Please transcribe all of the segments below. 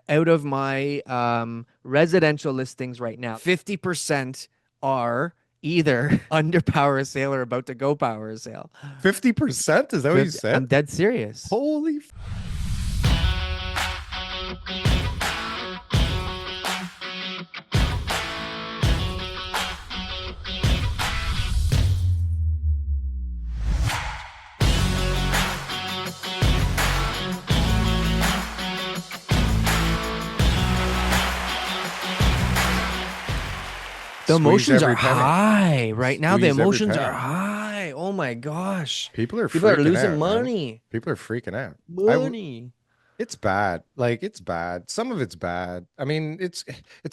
out of my residential listings right now, 50% are either under power sale or about to go power sale. 50%? Is that what you 50, said? I'm dead serious. Holy. The Squeeze emotions are every penny. high right now. The Squeeze every emotions are penny. high. Oh my gosh. People are People are freaking losing out, man. money. People are freaking out. Money. It's bad. Like it's bad. Some of it's bad. I mean, it's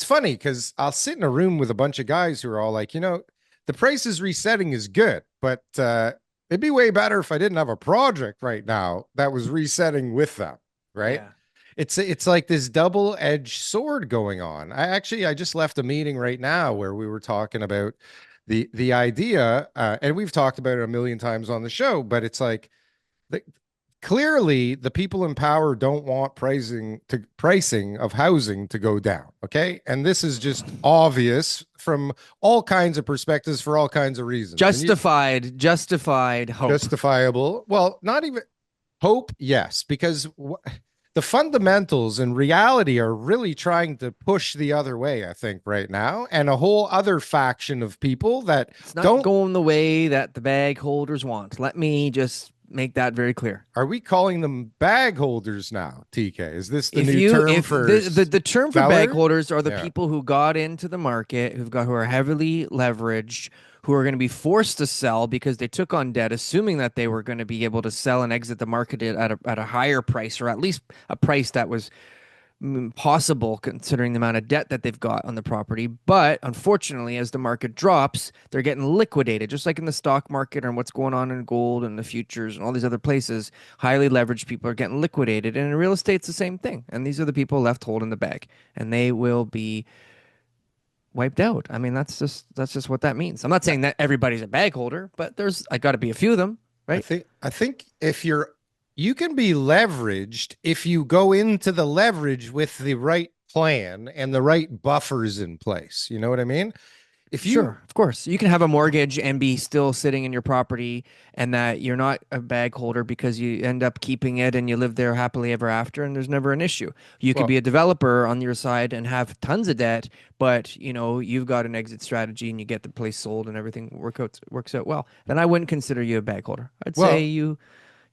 funny because I'll sit in a room with a bunch of guys who are all like, the prices resetting is good, but it'd be way better if I didn't have a project right now that was resetting with them, right? Yeah. It's like this double-edged sword going on. I just left a meeting right now where we were talking about the idea, and we've talked about it a million times on the show, but it's like the, clearly the people in power don't want pricing of housing to go down. Okay. And this is just obvious from all kinds of perspectives for all kinds of reasons. And you Justified hope. justifiable. Well, not even hope, yes, because the fundamentals and reality are really trying to push the other way, I think, right now. And a whole other faction of people that It's not don't. going the way that the bag holders want. Let me just make that very clear. Are we calling them bag holders now, TK? Is this the If new you term if for the term for bag seller? holders are the Yeah. people who got into the market, who are heavily leveraged, who are going to be forced to sell because they took on debt, assuming that they were going to be able to sell and exit the market at a higher price, or at least a price that was possible considering the amount of debt that they've got on the property. But unfortunately, as the market drops, they're getting liquidated, just like in the stock market and what's going on in gold and the futures and all these other places. Highly leveraged people are getting liquidated. And in real estate, it's the same thing. And these are the people left holding the bag, and they will be wiped out. I mean, that's just what that means. I'm not saying that everybody's a bag holder, but there's I got to be a few of them, right? I think if you can be leveraged if you go into the leverage with the right plan and the right buffers in place. You know what I mean? If you Sure, of course. You can have a mortgage and be still sitting in your property, and that you're not a bag holder because you end up keeping it and you live there happily ever after, and there's never an issue. You could be well, a developer on your side and have tons of debt, but you've got an exit strategy and you get the place sold and everything works out well. Then I wouldn't consider you a bag holder. I'd say well,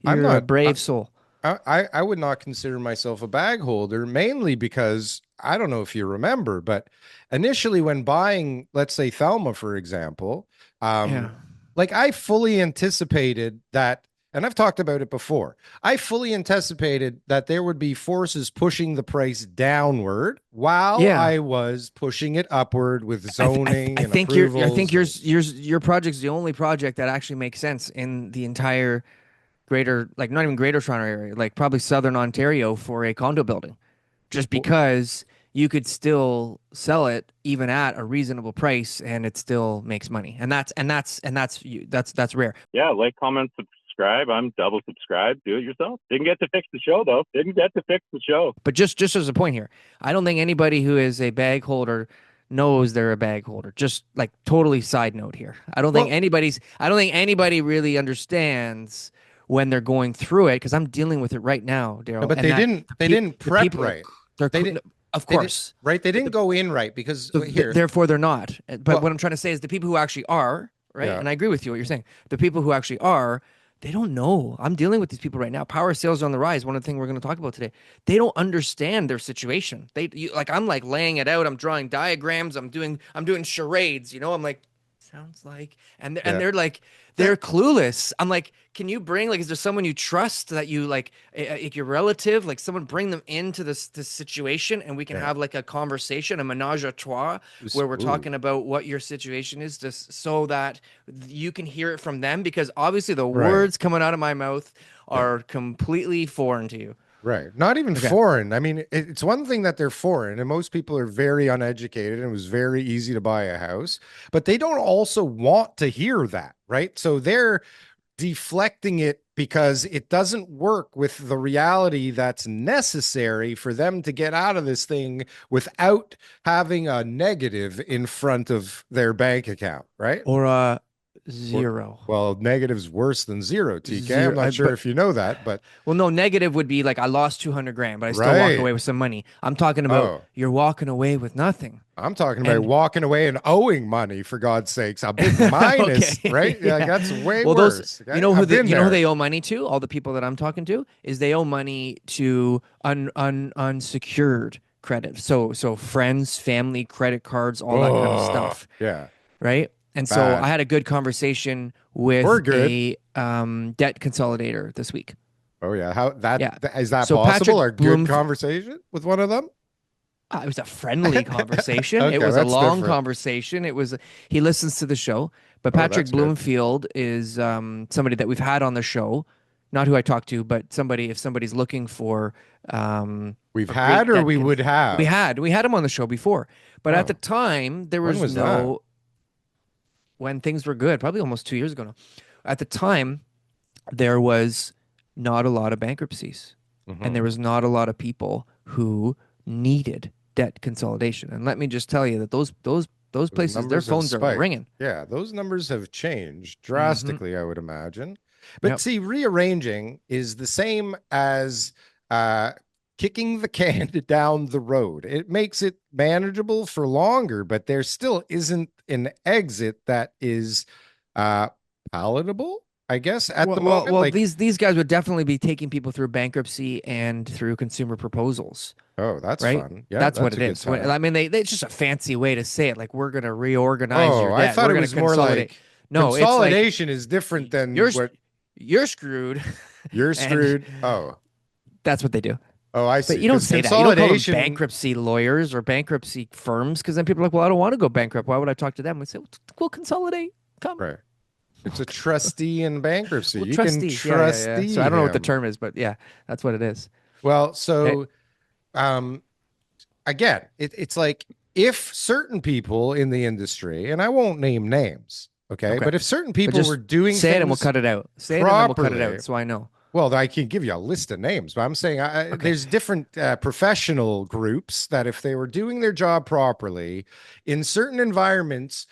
I'm you're a not brave soul. I would not consider myself a bag holder, mainly because I don't know if you remember, but initially when buying, let's say Thelma, for example, Yeah. like I fully anticipated that, and I've talked about it before. I fully anticipated that there would be forces pushing the price downward while Yeah. I was pushing it upward with zoning I and think approvals and your project's the only project that actually makes sense in the entire greater, like not even greater Toronto area, like probably southern Ontario for a condo building, just because you could still sell it even at a reasonable price and it still makes money. That's rare. Yeah, like, comment, subscribe. I'm double subscribed. Do it yourself. Didn't get to fix the show though. Didn't get to fix the show. But just as a point here, I don't think anybody who is a bag holder knows they're a bag holder. Just like totally side note here. well, I don't think anybody really understands when they're going through it, because I'm dealing with it right now, Daryl. but And that they didn't the prep people right. they're They didn't of they did course. right. They didn't go in right because So here, therefore they're not. But what well, I'm trying to say is the people who actually are, right? yeah. And I agree with you what you're saying. The people who actually are, they don't know. I'm dealing with these people right now. Power sales are on the rise. One of the things we're going to talk about today. They don't understand their situation. I'm like laying it out. I'm drawing diagrams. I'm doing charades. I'm like, sounds like, and Yeah. they're like, Yeah. they're clueless. I'm like, can you bring, like, is there someone you trust that you like your relative, like someone bring them into this situation, and we can Yeah. have like a conversation, a menage a trois, where we're Ooh. talking about what your situation is, just so that you can hear it from them, because obviously the Right. words coming out of my mouth Yeah. are completely foreign to you. Right. Not even Okay. foreign. I mean, it's one thing that they're foreign, and most people are very uneducated, and it was very easy to buy a house, but they don't also want to hear that, right? So they're deflecting it because it doesn't work with the reality that's necessary for them to get out of this thing without having a negative in front of their bank account, right? Or Or, zero. well, negative's worse than zero, TK. I'm Zero. not sure But if you know that, but well, no, negative would be like I lost 200 grand, but I still walk right. away with some money. I'm talking about Oh, you're walking away with nothing. I'm talking about And walking away and owing money, for God's sakes. A big minus, okay, right? Yeah, like yeah. that's way Well, those worse. Okay. I've been you know who there. they owe money to? All the people that I'm talking to is they owe money to unsecured credit. So friends, family, credit cards, all that kind of Oh, stuff, yeah. right? And so I Bad. had a good conversation We're with good. a debt consolidator this week. Oh yeah. How that Yeah. is that So possible? Patrick A good Bloom, conversation with one of them? it was a friendly conversation. It Okay, was a that's long different. conversation. He listens to the show, but Oh, Patrick that's good. Bloomfield is somebody that we've had on the show, not who I talked to, but somebody if somebody's looking We've for had great or we would have. we had him on the show before, but at the Oh, time there when was was that? no when things were good, probably almost 2 years ago now. At the time, there was not a lot of bankruptcies, and Hmm. there was not a lot of people who needed debt consolidation. And let me just tell you that those Those places, their numbers have phones are spiked. ringing. Yeah, those numbers have changed Mm-hmm. drastically, I would imagine. But Yep. see, rearranging is the same as uh, kicking the can down the road. It makes it manageable for longer, but there still isn't an exit that is uh, palatable, I guess, at the moment. Well, Like, these guys would definitely be taking people through bankruptcy and through consumer proposals, oh, that's right? fun. Yeah, That's what that's it a good is. time. I mean, it's just a fancy way to say it. Like we're gonna reorganize Oh, your I debt. thought We're it gonna was more consolidate. like No, it's like consolidation is different you're than what you're screwed, you're and screwed. Oh, that's what they do. oh, I But see. you don't Because say that. You don't call them consolidation, bankruptcy lawyers or bankruptcy firms because then people are like, well, I don't want to go bankrupt. Why would I talk to them? We say, we'll consolidate. Come. right? It's a trustee in bankruptcy. Well, You can trustee. Yeah, yeah, yeah. So I trustee don't know what the him. term is, but yeah, that's what it is. Well, Okay. so um, again, it's like if certain people in the industry, and I won't name names, okay, Okay. but if certain But people were just doing say it and we'll things cut it out. Say it and then we'll cut it properly, out so I know. well, I can give you a list of names, but I'm saying Okay. there's different professional groups that if they were doing their job properly in certain environments,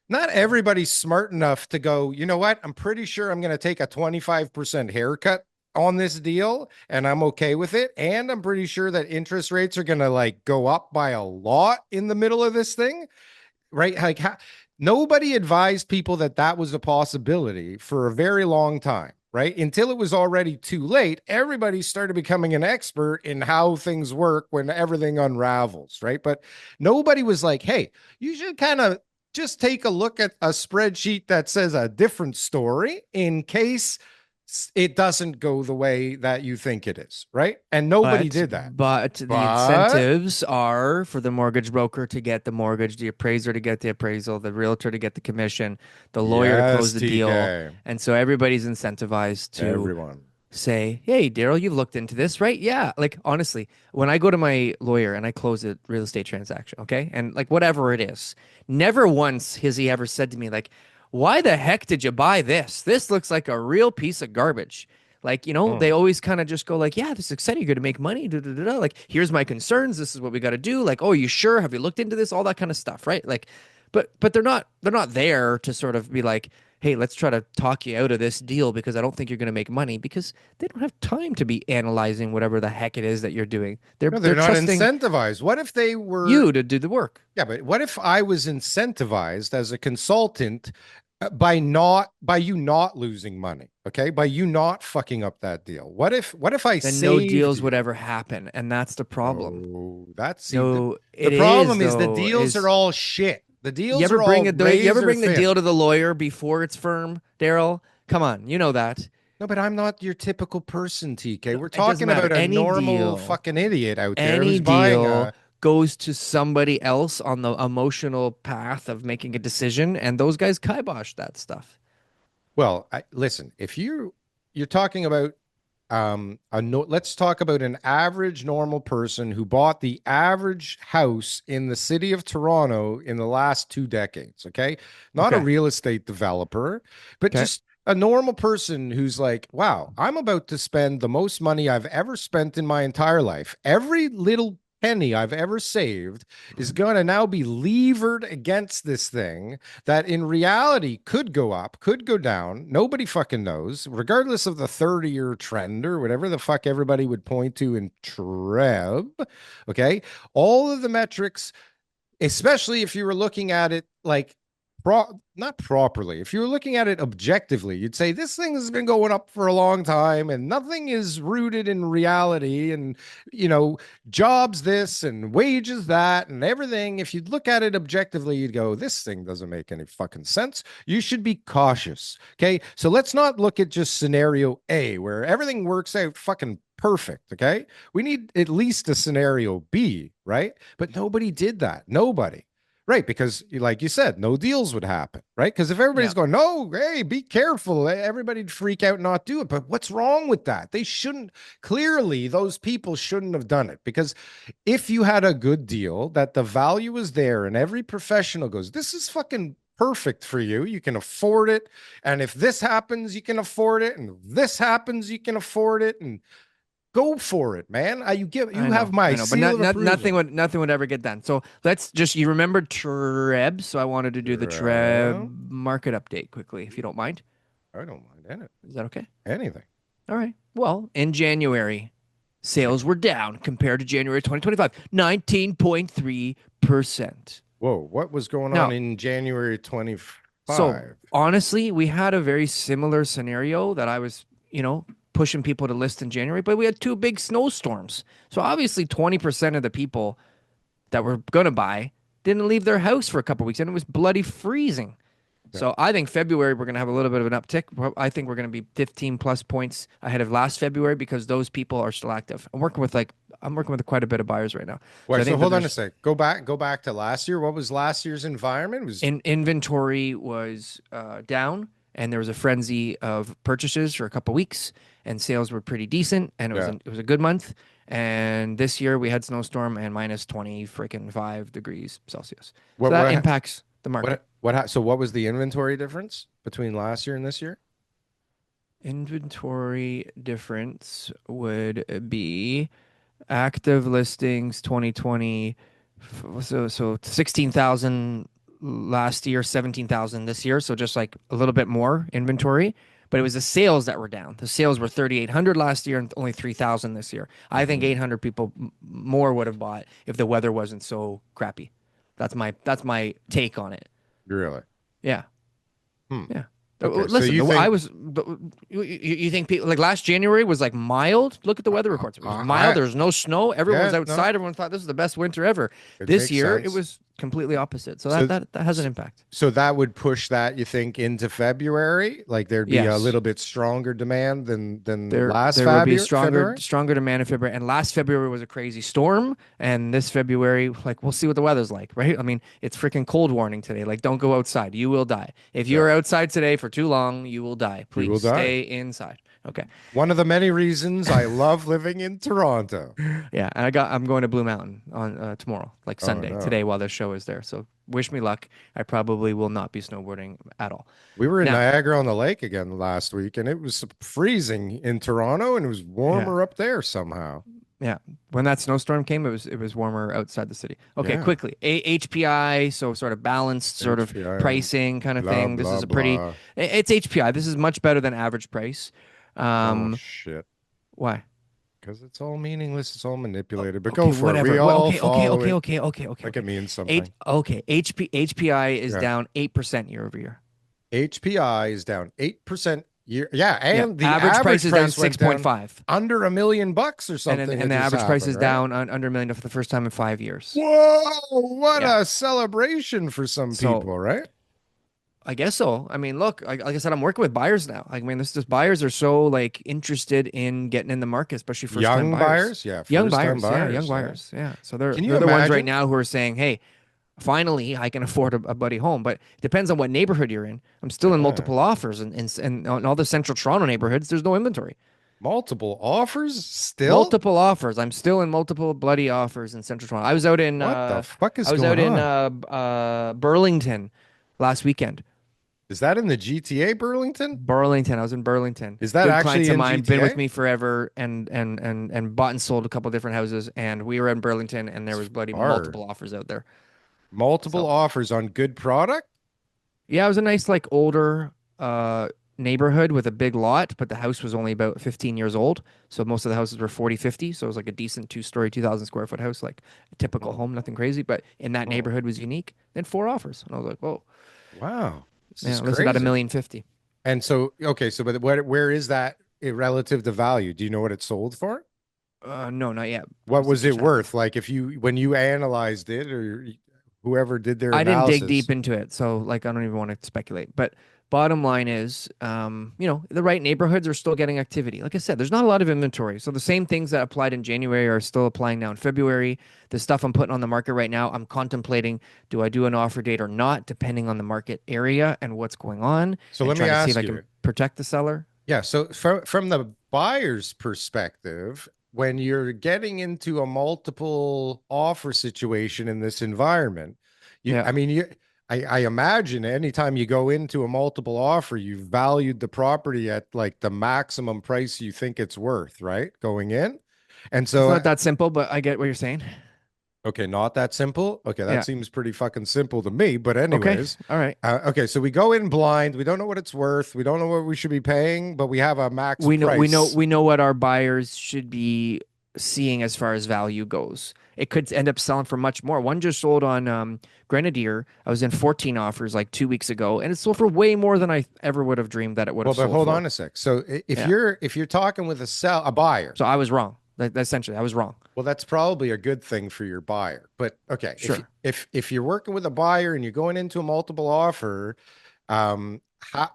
not everybody's smart enough to go, you know what? I'm pretty sure I'm going to take a 25% haircut on this deal and I'm okay with it. And I'm pretty sure that interest rates are going to like go up by a lot in the middle of this thing, right? Like, nobody advised people that that was a possibility for a very long time, right? Until it was already too late, everybody started becoming an expert in how things work when everything unravels, right? But nobody was like, hey, you should kind of just take a look at a spreadsheet that says a different story in case it doesn't go the way that you think it is, right? And nobody did that. But the But incentives are for the mortgage broker to get the mortgage, the appraiser to get the appraisal, the realtor to get the commission, the lawyer to close yes, the deal. TK, And so everybody's incentivized to everyone. say, "Hey, Darryl, you've looked into this, right?" Yeah. Like honestly, when I go to my lawyer and I close a real estate transaction, okay, and like whatever it is, never once has he ever said to me like, "Why the heck did you buy this? This looks like a real piece of garbage." Like, they Hmm. always kind of just go like, "Yeah, this is exciting. You're going to make money." Da, da, da, da. Like, here's my concerns. This is what we got to do. Like, oh, you sure? Have you looked into this? All that kind of stuff, right? Like, but they're not there to sort of be like, hey, let's try to talk you out of this deal because I don't think you're going to make money because they don't have time to be analyzing whatever the heck it is that you're doing. They're No, they're they're not trusting incentivized. What if they were, you to do the work. yeah, but what if I was incentivized as a consultant by you not losing money, okay? By you not fucking up that deal. What if I Then no saved deals you? would ever happen, and that's the problem. Oh, that's see No, the it is problem is the though. deals are Is all shit. The you deals ever are all you ever razor bring the deal thin. to the lawyer before it's firm, Daryl? Come on, you know that. No, but I'm not your typical person, TK. No, We're it doesn't talking matter. about a normal fucking idiot out there Any who's buying deal a goes to somebody else on the emotional path of making a decision, and those guys kibosh that stuff. well, listen, if you're talking about a no, let's talk about an average normal person who bought the average house in the city of Toronto in the last 2 decades, okay? Not a Okay. real estate developer, but Okay. just A normal person who's like, wow, I'm about to spend the most money I've ever spent in my entire life. Every little penny I've ever saved is going to now be levered against this thing that in reality could go up, could go down. Nobody fucking knows, regardless of the 30-year trend or whatever the fuck everybody would point to in Treb. Okay. All of the metrics, especially if you were looking at it like not properly. If you were looking at it objectively, you'd say this thing has been going up for a long time and nothing is rooted in reality and jobs this and wages that and everything. If you'd look at it objectively, you'd go, this thing doesn't make any fucking sense. You should be cautious. Okay? So let's not look at just scenario A where everything works out fucking perfect. Okay? We need at least a scenario B, right? But nobody did that. Nobody. Right, because like you said, no deals would happen, right? Because if everybody's Yeah. going, no, hey, be careful, everybody'd freak out and not do it. But what's wrong with that? They shouldn't, clearly, those people shouldn't have done it. Because if you had a good deal that the value is there and every professional goes, this is fucking perfect for you. You can afford it. And if this happens, you can afford it. And if this happens, you can afford it. And go for it, man. You have my I know, but seal of approval. nothing would ever get done. So let's just you remember Treb. So I wanted to do the Well, Treb market update quickly, if you don't mind. I don't mind Is that okay? anything. All right. Well, in January, sales were down compared to January 2025, 19.3%. Whoa, what was going on Now, in January so 25? honestly, we had a very similar scenario that I was, pushing people to list in January, but we had two big snowstorms. So obviously 20% of the people that were going to buy didn't leave their house for a couple of weeks and it was bloody freezing. Yeah. So I think February we're going to have a little bit of an uptick. I think we're going to be 15 plus points ahead of last February because those people are still active. I'm working with quite a bit of buyers right now. So I Wait, so think that hold on a there's sec. Go back to last year. What was last year's environment? It was inventory was down and there was a frenzy of purchases for a couple weeks and sales were pretty decent and yeah. it was a good month. And this year we had snowstorm and minus 20 freaking 5 degrees Celsius. So What that what impacts the market. so what was the inventory difference between last year and this year? Inventory difference would be active listings 2020. So 16,000 last year, 17,000 this year. So just like a little bit more inventory. But it was the sales that were down. The sales were 3,800 last year and only 3,000 this year. I think 800 people more would have bought if the weather wasn't so crappy. That's my take on it. Really? Yeah. Hmm. Yeah. Okay. So Listen, you I think was. You think people like last January was like mild? Look at the weather reports. It was mild. There was no snow. Everyone was yeah, no, outside. Everyone thought this is the best winter ever. it This makes year, it sense. was completely opposite. So So that has an impact. so that would push that, you think, into February? Like there'd be a Yes. little bit stronger demand than There last would be February? stronger demand in February. And last February was a crazy storm. And this February, like we'll see what the weather's like, right? I mean, it's freaking cold warning today. Like, don't go outside. You will die. If Yeah. you're outside today for too long, you will die. You will Please die. stay inside. Okay. One of the many reasons I love living in Toronto. Yeah, and I'm going to Blue Mountain on tomorrow, like Oh Sunday, no. today while the show is there. So wish me luck. I probably will not be snowboarding at all. We were in Now, Niagara on the Lake again last week, and it was freezing in Toronto, and it was yeah, warmer up there somehow. yeah. When that snowstorm came, it was warmer outside the city. Okay, Yeah. quickly. HPI, so sort of balanced, sort of HPI, pricing kind of blah thing. This blah is a pretty. blah. It's HPI. This is much better than average price. Oh Um, shit. why? Because it's all meaningless, it's all manipulated. But Okay, go for it. whatever. We Well, all okay, okay, follow okay, it okay, okay, okay, like it okay. means something. HPI is Yeah. down 8% year over year. HPI is down 8% year. Yeah, Yeah, and the average price average is down price went down 6.5. under $1 million or And then, something. and It the just average price happened, is right? down under a million for the first time in 5 years. Whoa, what Yeah. a celebration for some So people, right? I guess so. I mean, look, like I said, I'm working with buyers now. I mean, this buyers are so like interested in getting in the market, especially first time Young buyers. buyers, yeah, Young first time buyers, yeah, young buyers, yeah. buyers, yeah. So they're Can you they're the ones right imagine? now who are saying, "Hey, finally, I can afford a buddy home." But it depends on what neighborhood you're in. I'm still in Yeah. multiple offers, and on all the central Toronto neighborhoods, there's no inventory. Multiple offers still? Multiple offers. I'm still in multiple bloody offers in central Toronto. I was out in What the fuck I is was out going in on? Burlington last weekend. Is that in the GTA, Burlington? Burlington. I was in Burlington. Is that Good clients actually of in mine, been with GTA? me forever, and bought and sold a couple different houses. And we were in Burlington, and there It's was bloody far. multiple offers out there. Multiple So offers on good product? yeah, it was a nice like older neighborhood with a big lot, but the house was only about 15 years old. So most of the houses were 40, 50. So it was like a decent two-story, 2,000 square foot house, like a typical Oh, home, nothing crazy. But in that oh, neighborhood was unique. Then four offers, and I was like, whoa, wow. This yeah, is listed at a crazy. million fifty. And so, okay, so but where is that relative to value? Do you know what it sold for? No, not yet. What I'm was still it chatting. worth? Like if you when you analyzed it or whoever did their I didn't dig analysis. deep into it, so like I don't even want to speculate. But bottom line is, the right neighborhoods are still getting activity. Like I said, there's not a lot of inventory, so the same things that applied in January are still applying now in February. The stuff I'm putting on the market right now, I'm contemplating: do I do an offer date or not, depending on the market area and what's going on, So and let me try to see if ask I can you. protect the seller. Yeah, so from the buyer's perspective, when you're getting into a multiple offer situation in this environment, I Yeah. mean, I imagine anytime you go into a multiple offer, you've valued the property at like the maximum price you think it's worth, right? Going in. And It's so, not that simple, but I get what you're saying. okay, not that simple. Okay, that Yeah. seems pretty fucking simple to me. But Okay. anyways, All right. okay, so we go in blind. We don't know what it's worth. We don't know what we should be paying, but we have a max We know we know price. we know what our buyers should be seeing as far as value goes. It could end up selling for much more. One just sold on Grenadier. I was in 14 offers like 2 weeks ago, and it sold for way more than I ever would have dreamed that it would Well, have but sold hold for. on a sec. So if Yeah. you're talking with a buyer, So I was wrong. Essentially, I was wrong. well, that's probably a good thing for your buyer. But okay, Sure. if you're working with a buyer and you're going into a multiple offer,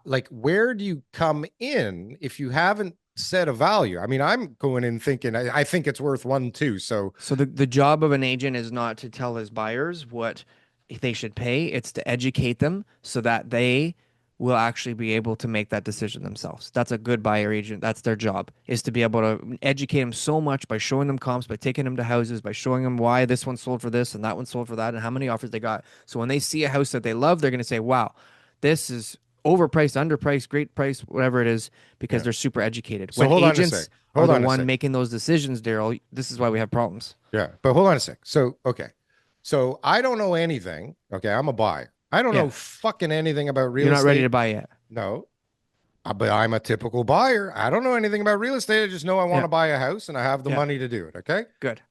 like where do you come in if you haven't set a value? I mean, I'm going in thinking I think it's worth one too. So So the job of an agent is not to tell his buyers what they should pay. It's to educate them so that they will actually be able to make that decision themselves. That's a good buyer agent. That's their job, is to be able to educate them so much by showing them comps, by taking them to houses, by showing them why this one sold for this and that one sold for that and how many offers they got. So when they see a house that they love, they're going to say, "Wow, this is overpriced, underpriced, great price, whatever it is," because yeah. they're super educated. So When hold on a sec. agents are Hold the on a one sec. making those decisions, Daryl, this is why we have problems. Yeah, but hold on a sec. So okay, so I don't know anything. Okay, I'm a buyer. I don't know Yeah. fucking anything about You're real not ready to estate. buy yet. No, but I'm a typical buyer. I don't know anything about real estate. I just know I want Yeah. to buy a house and I have the Yeah. money to do it. Okay. Good.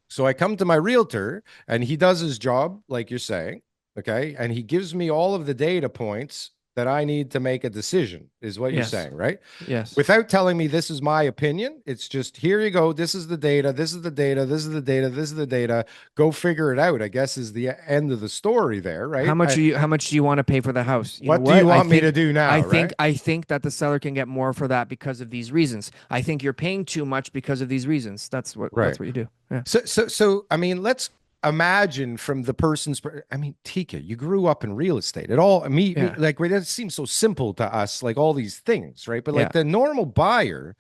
So I come to my realtor and he does his job, like you're saying. Okay. And he gives me all of the data points that I need to make a decision, is what you're Yes. saying, right? Yes. Without telling me this is my opinion. It's just here you go. This is the data. This is the data. This is the data. This is the data. Go figure it out, I guess, is the end of the story there, right? How much do you want to pay for the house? You know What do you what? want me to do now, right? I think that the seller can get more for that because of these reasons. I think you're paying too much because of these reasons. Right. That's what you do. Yeah. So, I mean, let's imagine from the person's, I mean, Tika, you grew up in real estate. It all, Yeah. like, it seems so simple to us, like all these things, right? But like Yeah. the normal buyer,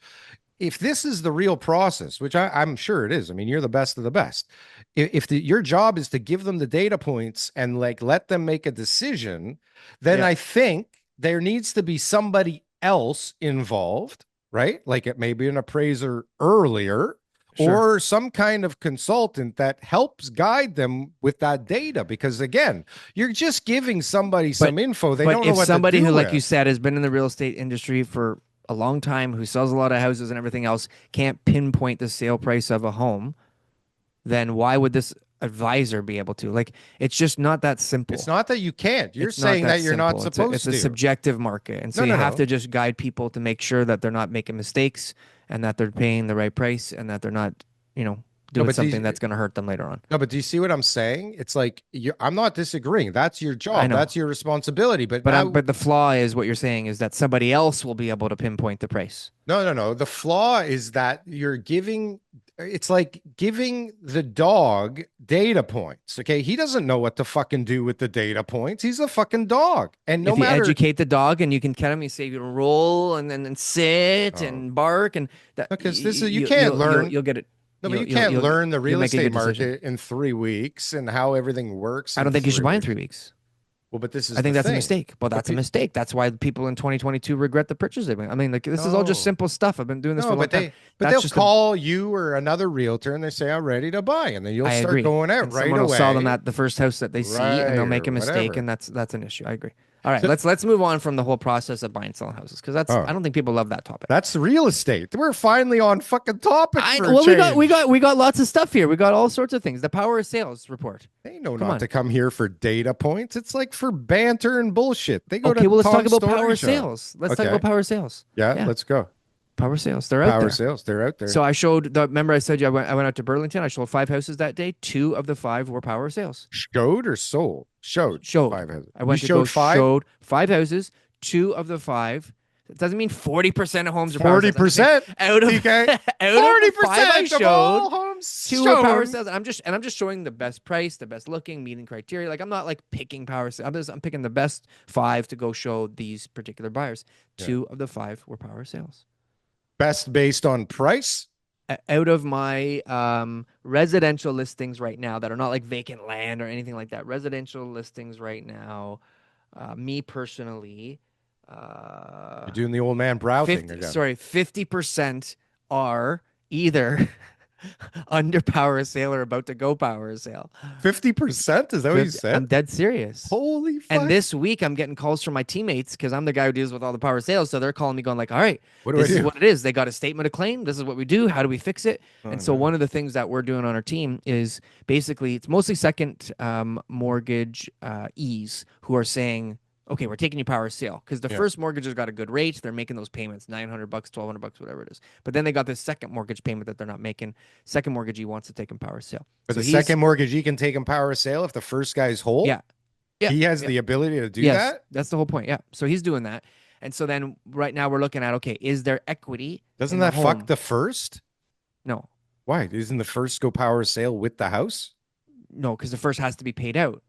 if this is the real process, which I'm sure it is, I mean, you're the best of the best. If your job is to give them the data points and like let them make a decision, then Yeah. I think there needs to be somebody else involved, right? Like it may be an appraiser earlier Sure. or some kind of consultant that helps guide them with that data. Because again, you're just giving somebody But some info they but don't know if what to somebody do who, like you with. said, has been in the real estate industry for a long time, who sells a lot of houses and everything else, can't pinpoint the sale price of a home, then why would this advisor be able to? Like, it's just not that It's simple. not that you can't. You're It's not saying that that you're not simple. It's supposed a to. subjective market, and so No, you no, have no. to just guide people to make sure that they're not making mistakes and that they're paying the right price and that they're not, you know, No, doing but something that's going to hurt them later on. do you see what I'm saying? It's like I'm not disagreeing. That's your I job. know, That's your responsibility. But but now, but the flaw is what you're saying is that somebody else will be able to pinpoint the price. no, no, no. The flaw is that you're giving. It's like giving the dog data points. Okay, he doesn't know what to fucking do with the data points. He's a fucking dog, and no If you matter educate the dog and you can kind of you say you roll and then sit oh, and bark and that because this is you can't learn. you'll get it. No, but you can't You'll learn the you'll real make a estate good decision. market in 3 weeks and how everything works I in don't think you should buy in 3 weeks. 3 weeks. Well, but this I is the think that's a thing. mistake. Well, But that's a mistake. That's why people in 2022 regret the purchase they made. I mean, like this is all just no, simple stuff. I've been doing this for no, a long but time. they'll That's just the call you or another realtor and they say, I'm ready to buy. And then you'll I start agree. going out And right someone will sell them away. at the first house that they see, and Right. they'll make Or a mistake, whatever. and that's an issue. I agree. All right, So, let's move on from the whole process of buying and selling houses because that's oh, I don't think people love that topic. that's real estate. We're finally on fucking topic I for a well, change. we got lots of stuff here. We got all sorts of things. The power of sales report. They know Come not on. to come here for data points. It's like for banter and bullshit. They go to Okay, well, let's talk Tom's about Story power Show. sales. Let's talk Okay. about power sales. Yeah, Yeah, let's go. power sales. They're out Power there. sales. They're out there. So I showed the. Remember, I said I went out to Burlington. I sold 5 houses that day. 2 of the 5 were power sales. Showed or sold? Showed. Showed. 5 houses. I You went to go showed five? showed 5 houses. 2 of the 5. It doesn't mean 40% of homes are power sales. I'm just saying 40%? out of TK. out of the 5 I 40% of showed, all homes 2 were power shown. sales. And I'm just showing the best price, the best looking, meeting criteria. Like I'm not like picking power sales. I'm picking the best 5 to go show these particular buyers. Yeah. 2 of the 5 were power sales. Best based on price? Out of my residential listings right now that are not like vacant land or anything like that, residential listings right now, me personally, You're doing the old man brow thing again. 50% are either under power sale or about to go power sale. 50%? Is that what you said? I'm dead serious. Holy fuck. And this week I'm getting calls from my teammates because I'm the guy who deals with all the power sales. So they're calling me going like, all right, What do I this is do? what it is. They got a statement of claim. This is what we do. How do we fix it? Oh, And so no. one of the things that we're doing on our team is basically it's mostly second mortgage ease who are saying, okay, we're taking you power sale because the Yeah. first mortgagers got a good rate. They're making those payments, $900, $1,200, whatever it is. But then they got this second mortgage payment that they're not making. Second mortgagee wants to take them power sale. But So the second mortgagee can take him power sale if the first guy's whole? Yeah. Yeah. He has Yeah. the ability to do Yes, that? that's the whole point. Yeah. So he's doing that. And so then right now we're looking at, okay, is there equity? Doesn't in the that fuck home? the first? No, Why? Isn't the first go power sale with the house? no, because the first has to be paid out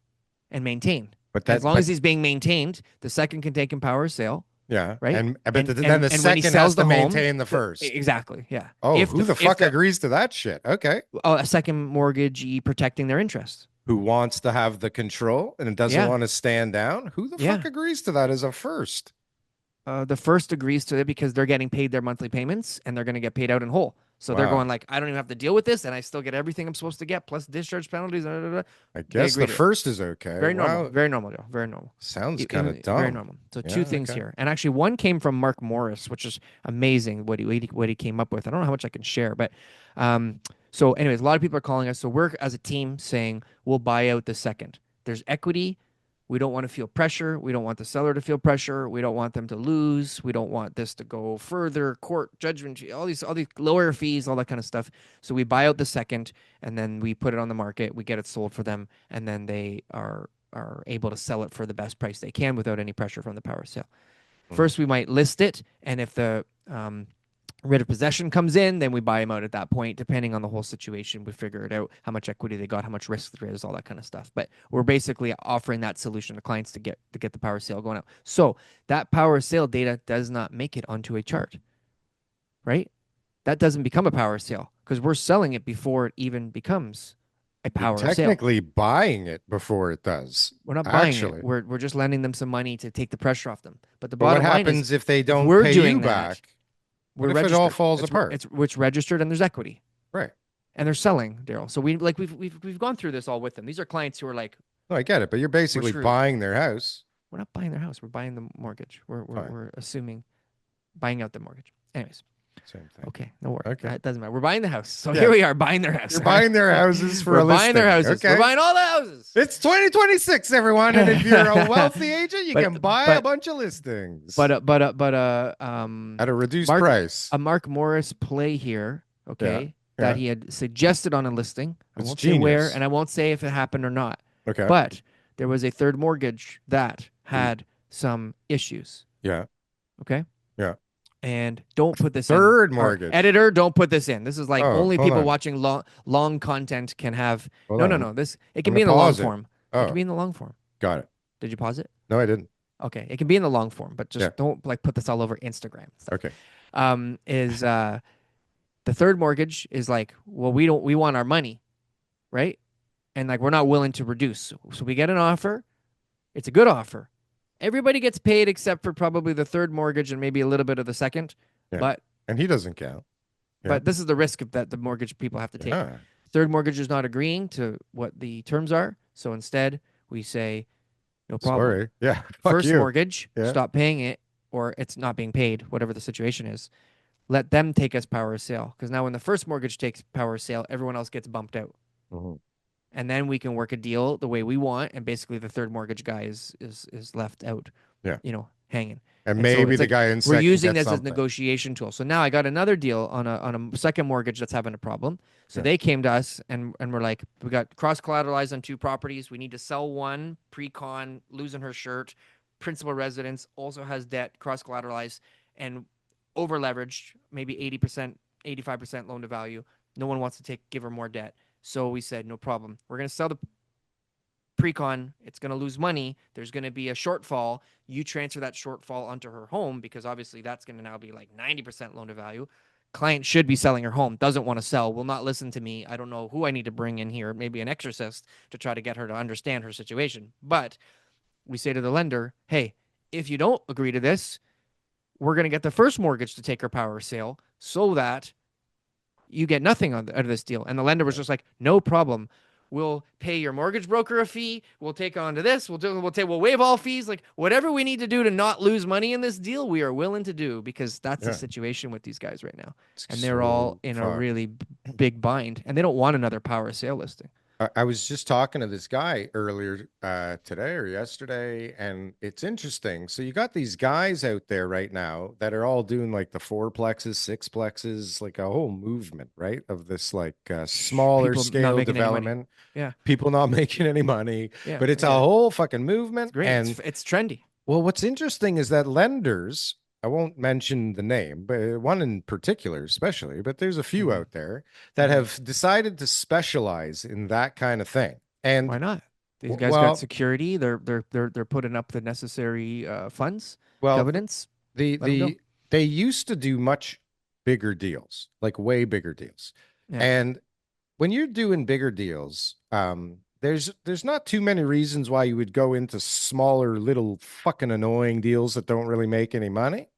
and maintained. But As long as he's being maintained, the second can take him power sale. yeah, Right? And but And- then the and when he second sells has to the home, maintain the first. Exactly. Yeah. Oh, If who the fuck agrees to that shit? Okay. a second mortgagee protecting their interest. Who wants to have the control and doesn't Yeah. want to stand down? Who the Yeah. fuck agrees to that as a first? The first agrees to it because they're getting paid their monthly payments and they're going to get paid out in whole. So they're Wow. going like, I don't even have to deal with this, and I still get everything I'm supposed to get plus discharge penalties. I guess agree the to it. first is okay. Very normal. Wow. Very normal, Joe. Very normal. Sounds It- kind of dumb. Very normal. So two Yeah, things okay. here, and actually one came from Mark Morris, which is amazing what he came up with. I don't know how much I can share, but so anyways, a lot of people are calling us. So we're as a team saying we'll buy out the second. There's equity. We don't want to feel pressure. We don't want the seller to feel pressure. We don't want them to lose. We don't want this to go further, court judgment, all these lawyer fees, all that kind of stuff. So we buy out the second, and then we put it on the market. We get it sold for them, and then they are able to sell it for the best price they can without any pressure from the power sale. First, we might list it, and if the writ of possession comes in, then we buy them out at that point. Depending on the whole situation, we figure it out, how much equity they got, how much risk there is, all that kind of stuff. But we're basically offering that solution to clients to get the power sale going out. So that power sale data does not make it onto a chart, right? That doesn't become a power sale because we're selling it before it even becomes a power sale. Technically buying it before it does. We're not buying Actually. it. We're just lending them some money to take the pressure off them. But the But what bottom line happens is if they don't we're pay doing you that, back? we're What if it all registered. falls apart? It's registered and there's equity. Right. And they're selling, Darryl. So we've gone through this all with them. These are clients who are like, No, I get it, but you're basically screwed. buying their house. we're not buying their house. We're buying the mortgage. Fine. We're assuming buying out the mortgage. Anyways, Same thing. okay, no worries. Okay. It doesn't matter. We're buying the house. So Yeah. here we are buying their house. You're all right? buying their houses for We're a listing. buying their houses. Okay. We're buying all the houses. It's 2026, everyone, and if you're a wealthy agent, you But- can buy a but- bunch of listings But at a reduced Mark- price. a Mark Morris play here, okay, that yeah. he had suggested on a listing. I It's won't say where, genius. and I won't say if it happened or not. Okay. But there was a third mortgage that had some issues. yeah. Okay. Yeah. And don't put this in. Third Or, mortgage. editor, don't put this in. This is like Oh, only hold people on. watching long content can have. Hold No, on. no, no. This it can I'm be in gonna the long pause it. form. It Oh, can be in the long form. got it. Did you pause it? No, I didn't. Okay. It can be in the long form, but just Yeah. don't like put this all over Instagram. Stuff. Okay. Is the third mortgage is like, well, we want our money, right? And like we're not willing to reduce. So we get an offer, It's a good offer. Everybody gets paid except for probably the third mortgage and maybe a little bit of the second. Yeah. But And he doesn't count. Yeah. but this is the risk of that the mortgage people have to take. Yeah. Third mortgage is not agreeing to what the terms are. So instead, we say, no problem. Sorry. Yeah. Fuck First you. mortgage, Yeah. stop paying it, or it's not being paid, whatever the situation is. Let them take us power of sale. Because now when the first mortgage takes power of sale, everyone else gets bumped out. Mhm. And then we can work a deal the way we want, and basically the third mortgage guy is left out, Yeah. hanging. And And so maybe it's the like guy in we're second using gets this as a something. negotiation tool. So now I got another deal on a second mortgage that's having a problem. So Yeah. they came to us and we're like, we got cross collateralized on two properties. We need to sell one, pre-con, losing her shirt, principal residence, also has debt, cross collateralized, and over leveraged, maybe 80%, 85% loan to value. No one wants to give her more debt. So we said, no problem. We're going to sell the pre-con. It's going to lose money. There's going to be a shortfall. You transfer that shortfall onto her home because obviously that's going to now be like 90% loan to value. Client should be selling her home, doesn't want to sell, will not listen to me. I don't know who I need to bring in here, maybe an exorcist to try to get her to understand her situation. But we say to the lender, hey, if you don't agree to this, we're going to get the first mortgage to take her power of sale so that you get nothing out of this deal. And the lender was just like, no problem. We'll pay your mortgage broker a fee. We'll take on to this. We'll waive all fees. Like whatever we need to do to not lose money in this deal, we are willing to do because that's the Yeah. situation with these guys right now. It's And they're all so in a fucked. really big bind and they don't want another power sale listing. I was just talking to this guy earlier today or yesterday, and it's interesting. So you got these guys out there right now that are all doing like the fourplexes, sixplexes, like a whole movement, right? Of this like smaller People not scale making any money. development, Yeah. people not making any money, Yeah. but it's I a get it. whole fucking movement. It's great. And It's trendy. well, what's interesting is that lenders, I won't mention the name, but one in particular, especially, but there's a few Mhm. out there that have decided to specialize in that kind of thing. Why And not? These guys got well, security. They're putting up the necessary funds, well, governance. the Let them go. the they used to do much bigger deals, like way bigger deals. Yeah. And when you're doing bigger deals, there's not too many reasons why you would go into smaller, little fucking annoying deals that don't really make any money.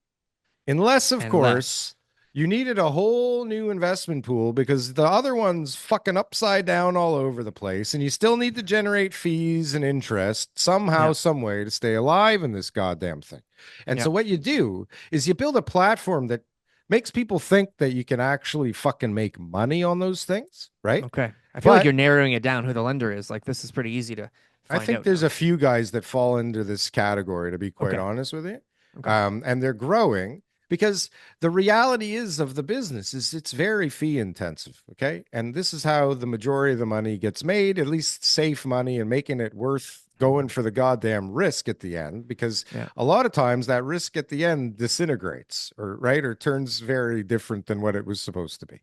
Unless, of course, Unless you needed a whole new investment pool because the other one's fucking upside down all over the place, and you still need to generate fees and interest somehow, yeah, some way to stay alive in this goddamn thing. And yeah. so what you do is you build a platform that makes people think that you can actually fucking make money on those things, right? Okay. I feel like But you're narrowing it down who the lender is. Like this is pretty easy to I find think out there's now. a few guys that fall into this category, to be quite Okay. honest with you. Okay. And they're growing because the reality is of the business is it's very fee intensive. Okay. And this is how the majority of the money gets made, at least safe money and making it worth going for the goddamn risk at the end, because Yeah. a lot of times that risk at the end disintegrates or right or turns very different than what it was supposed to be.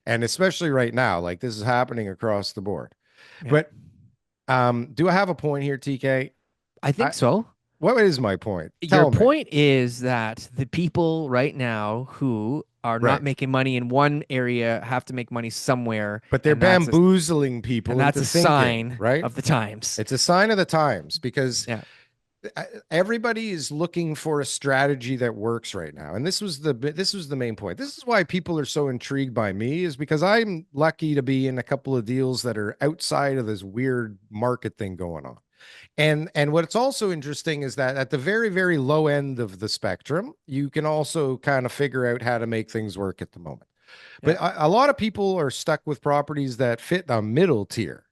And especially right now, like this is happening across the board. Yeah. But do I have a point here, TK? I think so. What is my point? Your Tell me. point is that the people right now who are not Right. making money in one area have to make money somewhere, But they're and that's bambooziling people a into thinking, sign right? of the times. It's a sign of the times because Yeah. everybody is looking for a strategy that works right now. And this was the main point. This is why people are so intrigued by me is because I'm lucky to be in a couple of deals that are outside of this weird market thing going on. And what's also interesting is that at the very, very low end of the spectrum, you can also kind of figure out how to make things work at the moment. But Yeah. a lot of people are stuck with properties that fit the middle tier.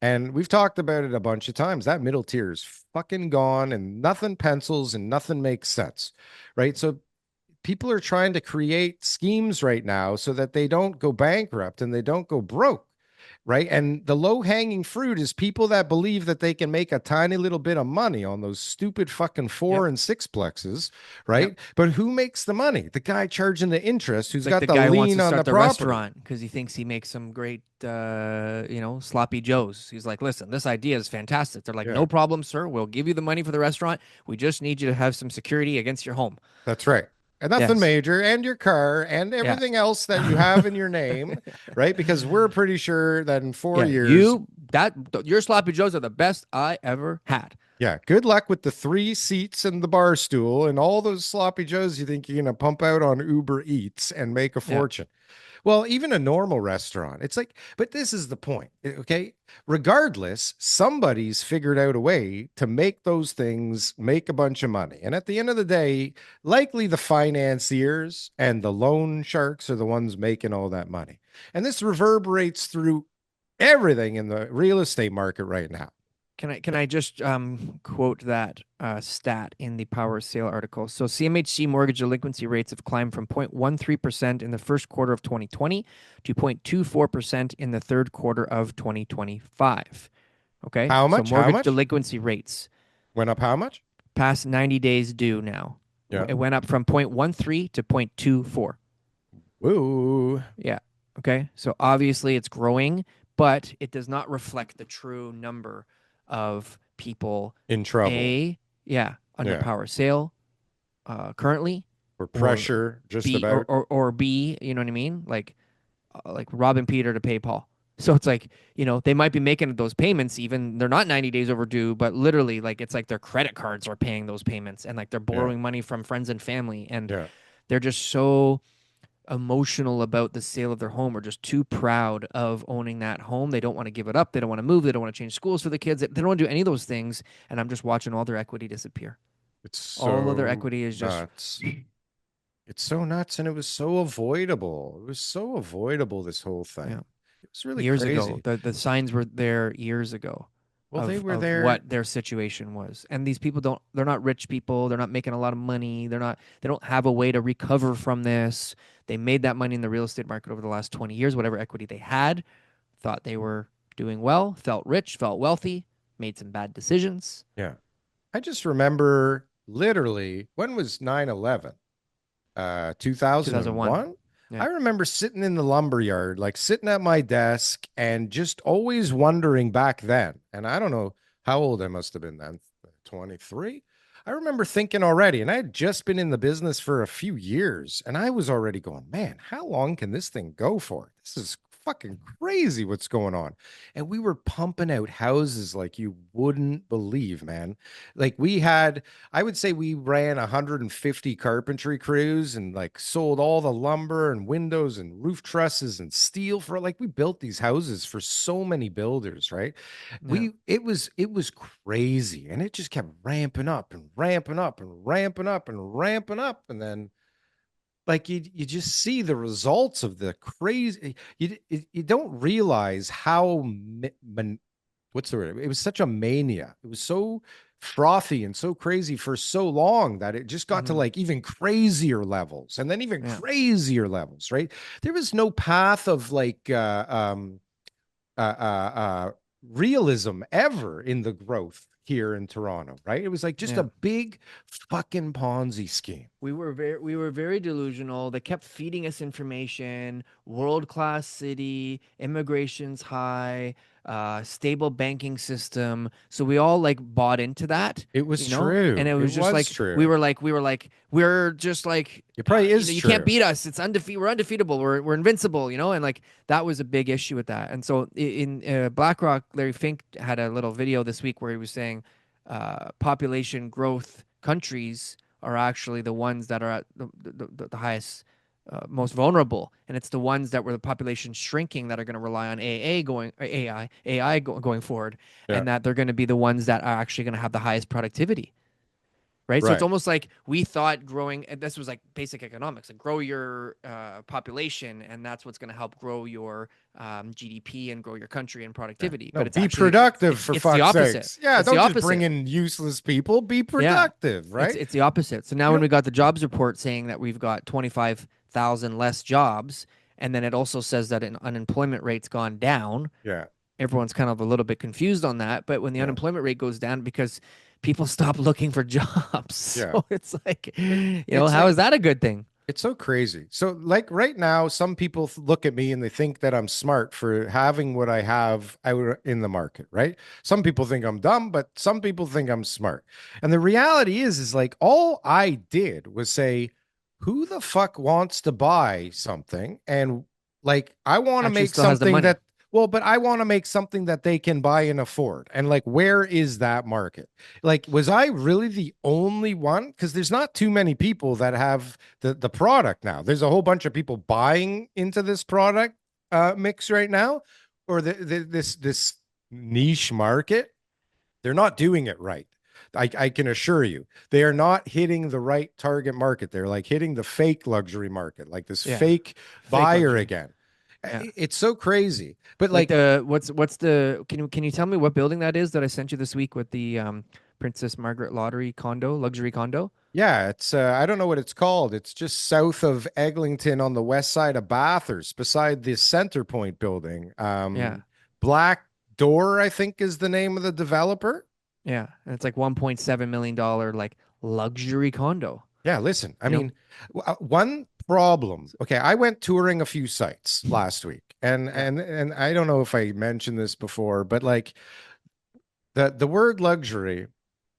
And we've talked about it a bunch of times. That middle tier is fucking gone and nothing pencils and nothing makes sense. Right. So people are trying to create schemes right now so that they don't go bankrupt and they don't go broke. Right. And the low hanging fruit is people that believe that they can make a tiny little bit of money on those stupid fucking Yep. 4 and sixplexes. Yep. Right. But who makes the money? The guy charging the interest who's It's like got the the guy who wants lien to on the start the property. restaurant because he thinks he makes some great, sloppy joes. He's like, listen, this idea is fantastic. They're like, Yeah. no problem, sir. We'll give you the money for the restaurant. We just need you to have some security against your home. That's right. And nothing Yes. major, and your car, and Yeah. everything else that you have in your name, right? Because we're pretty sure that in 4 Yeah. years, Your sloppy joes are the best I ever had. Yeah, good luck with the 3 seats and the bar stool and all those sloppy joes you think you're going to pump out on Uber Eats and make a Yeah. fortune. Well, even a normal restaurant, it's like, but this is the point, okay? Regardless, somebody's figured out a way to make those things make a bunch of money. And at the end of the day, likely the financiers and the loan sharks are the ones making all that money. And this reverberates through everything in the real estate market right now. Can I just quote that stat in the Power Sale article? So CMHC mortgage delinquency rates have climbed from 0.13% in the first quarter of 2020 to 0.24% in the third quarter of 2025. Okay, How so much? How mortgage much? delinquency rates Went up how much? past 90 days due now. Yeah. It went up from 0.13 to 0.24. Woo. Yeah. Okay. So obviously it's growing, but it does not reflect the true number of people, In trouble. A, yeah, under Yeah. power sale currently, For or pressure, just B, about. or B, you know what I mean? Like robbing Peter to pay Paul. So it's like, they might be making those payments even they're not 90 days overdue, but literally like it's like their credit cards are paying those payments and like they're Yeah. borrowing money from friends and family and Yeah. they're just so emotional about the sale of their home or just too proud of owning that home. They don't want to give it up. They don't want to move. They don't want to change schools for the kids. They don't want to do any of those things. And I'm just watching all their equity disappear. It's All of their so equity is just, nuts. It's so nuts. And it was so avoidable. It was so avoidable, this whole yeah, thing. It was really years ago. crazy. The signs were there years ago Well, they were of there. what their situation was. And these people they're not rich people. They're not making a lot of money. They don't have a way to recover from this. They made that money in the real estate market over the last 20 years, whatever equity they had, thought they were doing well, felt rich, felt wealthy, made some bad decisions. Yeah. I just remember literally when was 9/11? 2001. 2001. I Yeah. remember sitting in the lumber yard, like sitting at my desk and just always wondering back then. And I don't know how old I must have been then, 23. I remember thinking already, and I had just been in the business for a few years, and I was already going, man, how long can this thing go for? This is fucking crazy what's going on. And we were pumping out houses like you wouldn't believe, man. Like I would say we ran 150 carpentry crews and like sold all the lumber and windows and roof trusses and steel for like we built these houses for so many builders, right? Yeah. It was crazy and it just kept ramping up and ramping up and ramping up and ramping up and then like you just see the results of the crazy you don't realize how what's the word? It was such a mania. It was so frothy and so crazy for so long that it just got to Mm-hmm. like even crazier levels and then even Yeah. crazier levels, right? There was no path of like uh, uh, uh, realism ever in the growth here in Toronto, right? It was like just a Yeah. big fucking Ponzi scheme. We were very delusional. They kept feeding us information, world-class city, immigration's high, stable banking system. So we all like bought into that, It was and true. it It was just was like we true. were like we're just like It probably is you can't true. beat us. It's undefeated. We're undefeatable. We're invincible, and like that was a big issue with that. And so in BlackRock, Larry Fink had a little video this week where he was saying population growth countries are actually the ones that are at the highest, most vulnerable, and it's the ones that were the population shrinking that are going to rely on AI going forward, Yeah. and that they're going to be the ones that are actually going to have the highest productivity. Right, so it's Right. almost like we thought growing. This was like basic economics, like grow your population, and that's what's going to help grow your GDP and grow your country and Yeah. productivity. No, But it's be actually it's productive it's for it's the fuck's opposite. sakes. Yeah, It's the don't just bring opposite. in useless people. Be Yeah, productive, it's right? it's the opposite. So now You when know, we got the jobs report saying that we've got 25,000 less jobs, and then it also says that an unemployment rate's gone down, yeah, everyone's kind of a little bit confused on that. But when the yeah, unemployment rate goes down because people stop looking for jobs, yeah. so it's like, It's how like is that a good thing? it's so crazy. So, like right now, some people look at me and they think that I'm smart for having what I have out in the market, right? Some people think I'm dumb, but some people think I'm smart. And the reality is like all I did was say, who the fuck wants to buy something? And like, I want to Actually make still has the something money. that Well, but I want to make something that they can buy and afford. And like, where is that market? Like, was I really the only one? Because there's not too many people that have the product now. There's a whole bunch of people buying into this product mix right now, or this niche market. They're not doing it right. I can assure you, they are not hitting the right target market. They're like hitting the fake luxury market, like this Yeah. fake Fake buyer luxury. again. Yeah. It's so crazy. But Like like, the what's the can you tell me what building that is that I sent you this week with the Princess Margaret Lottery condo, luxury condo? yeah, it's I don't know what it's called. It's just south of Eglinton on the west side of Bathurst, beside the Center Point building. Yeah. Black Door, I think, is the name of the developer. Yeah. And it's like $1.7 million like luxury condo. Yeah, listen, I You know? mean, one problem. Okay, I went touring a few sites last week, and Yeah. and I don't know if I mentioned this before, but like the word luxury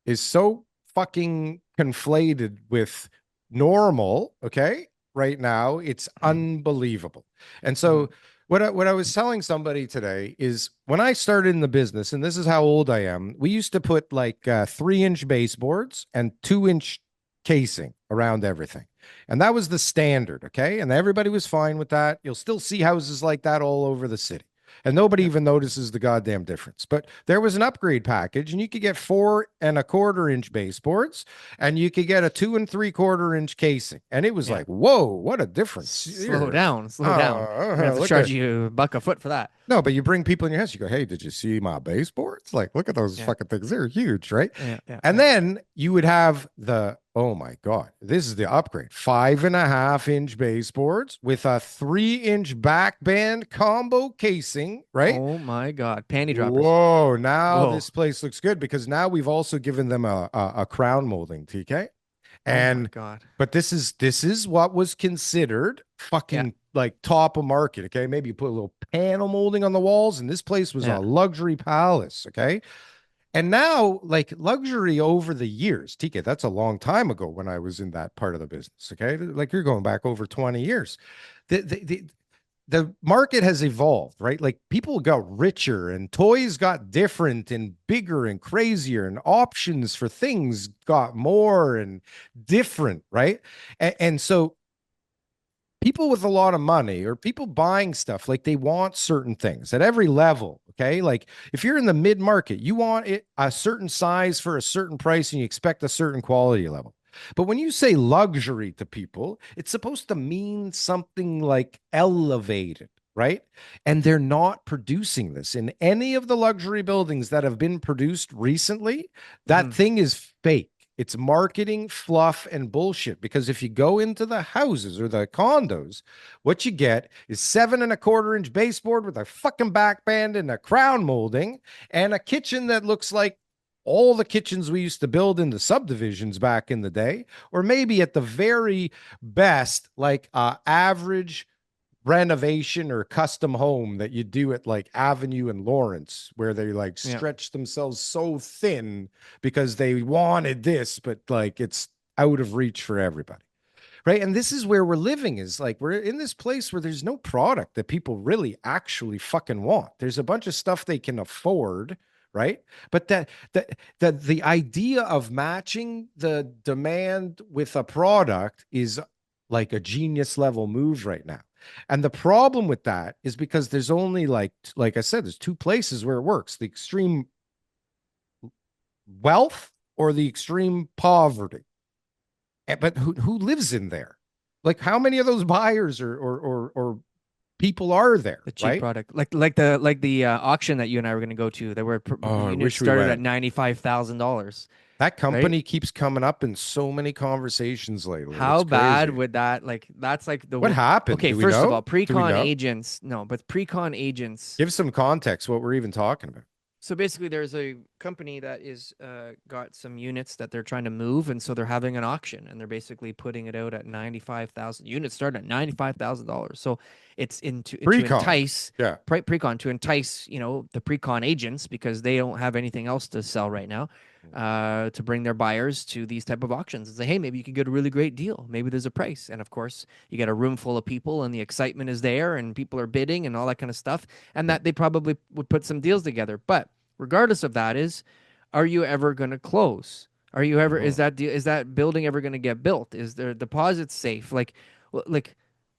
is so fucking conflated with normal, okay? Right now, it's unbelievable. And Hmm. so what I was telling somebody today is when I started in the business, and this is how old I am, we used to put like 3-inch baseboards and 2-inch casing around everything. And that was the standard, okay? And everybody was fine with that. You'll still see houses like that all over the city. And nobody Yeah. even notices the goddamn difference. But there was an upgrade package, and you could get 4 1/4 inch baseboards, and you could get a 2 3/4 inch casing. And it was Yeah. like, whoa, what a difference Slow here. down, slow down. We're gonna have to Look charge at you a buck a foot for that. no, but you bring people in your house, you go, hey, did you see my baseboards? Like, look at those Yeah. fucking things. They're huge, right? Yeah. Yeah. And Yeah. then you would have oh my God, this is the upgrade 5 1/2 inch baseboards with a 3 inch back band combo casing, right? Oh my God. Panty droppers. Whoa, now Whoa. this place looks good because now we've also given them a crown molding, TK. Oh my And God. but this is what was considered Yeah. fucking like top of market. Okay. Maybe you put a little panel molding on the walls, and this place was a Yeah. luxury palace. Okay. And now, like luxury over the years, TK, that's a long time ago when I was in that part of the business. Okay. Like you're going back over 20 years. The market has evolved, right? Like people got richer and toys got different and bigger and crazier and options for things got more and different, right? And so people with a lot of money or people buying stuff, like they want certain things at every level. Okay. Like if you're in the mid market, you want it a certain size for a certain price and you expect a certain quality level. But when you say luxury to people, it's supposed to mean something like elevated, right? And they're not producing this in any of the luxury buildings that have been produced recently. That Hmm. thing is fake. It's marketing fluff and bullshit because if you go into the houses or the condos, what you get is 7 1/4 inch baseboard with a fucking back band and a crown molding and a kitchen that looks like all the kitchens we used to build in the subdivisions back in the day, or maybe at the very best, like average renovation or custom home that you do at like Avenue and Lawrence, where they like Yeah. stretch themselves so thin because they wanted this, but like it's out of reach for everybody. Right. And this is where we're living is like we're in this place where there's no product that people really actually fucking want. There's a bunch of stuff they can afford. Right. But the idea of matching the demand with a product is like a genius level move right now. And the problem with that is because there's only like I said, there's two places where it works: the extreme wealth or the extreme poverty. But who lives in there? Like how many of those buyers or people are there, The cheap right? product, like the auction that you and I were going to go to, there were Oh, I units wish we started at went. $95,000, That right? company keeps coming up in so many conversations lately. It's How bad crazy. would that like? That's like What happened? okay. Do we First of all, know? Do we pre-con know? agents, no, but pre-con agents. Give some context what we're even talking about. So basically, there's a company that is got some units that they're trying to move, and so they're having an auction, and they're basically putting it out at 95,000. Units start at $95,000. So it's to Pre-con. entice Yeah. pre-con to entice the pre-con agents because they don't have anything else to sell right now. to bring their buyers to these type of auctions and say, hey, maybe you can get a really great deal. Maybe there's a price. And of course, you get a room full of people and the excitement is there and people are bidding and all that kind of stuff. And Yeah. that they probably would put some deals together. But regardless of that is, are you ever going to close? Are you ever, Mhm. is that building ever going to get built? Is their deposits safe? Like what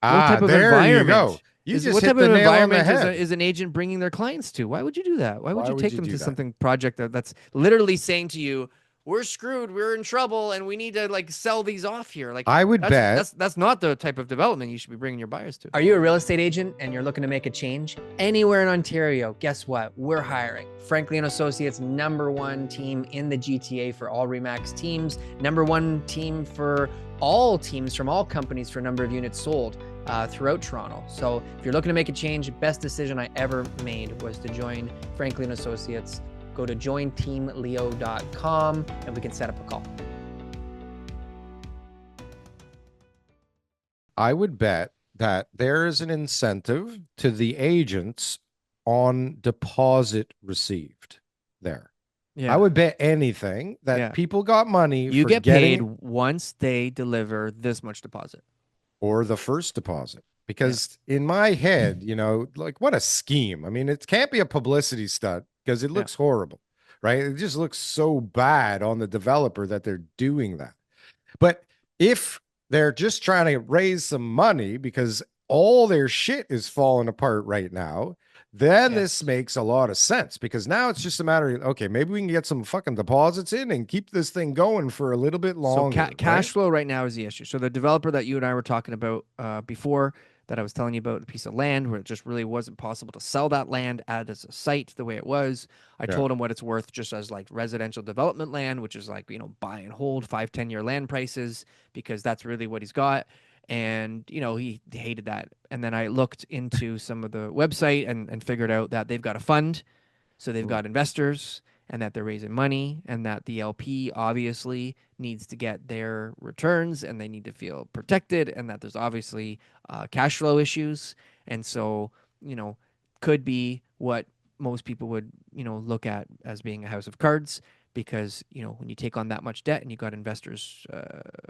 Ah, type of there you go. environment You is just what type hit the of nail on the environment head. is an agent bringing their clients to? Why would you do that? Why would Why you would take you them do to that? something project that's literally saying to you, we're screwed, we're in trouble, and we need to like sell these off here? Like I would bet. that's not the type of development you should be bringing your buyers to. Are you a real estate agent and you're looking to make a change anywhere in Ontario? Guess what? We're hiring. Frankly and Associates, #1 team in the GTA for all Remax teams, #1 team for all teams from all companies for number of units sold throughout Toronto. So if you're looking to make a change, best decision I ever made was to join Franklin Associates. Go to jointeamleo.com and we can set up a call. I would bet that there is an incentive to the agents on deposit received there. I Yeah. would bet anything that Yeah. people got money You for get paid getting once they deliver this much deposit. or the first deposit. Yeah. Because in my head, like what a scheme. I mean, it can't be a publicity stunt because it Yeah. looks horrible, right? It just looks so bad on the developer that they're doing that. But if they're just trying to raise some money because all their shit is falling apart right now, then this Yes. makes a lot of sense because now it's just a matter of, okay, maybe we can get some fucking deposits in and keep this thing going for a little bit So longer, right? cash flow right now is the issue. So the developer that you and I were talking about before, that I was telling you about, the piece of land where it just really wasn't possible to sell that land as a site the way it was. I Yeah. told him what it's worth just as like residential development land, which is like, buy and hold 5, 10 year land prices, because that's really what he's got. And, he hated that. And then I looked into some of the website and figured out that they've got a fund, so they've Mm. got investors, and that they're raising money, and that the LP obviously needs to get their returns and they need to feel protected, and that there's obviously cash flow issues. And so, could be what most people would, look at as being a house of cards, because, when you take on that much debt and you got investors'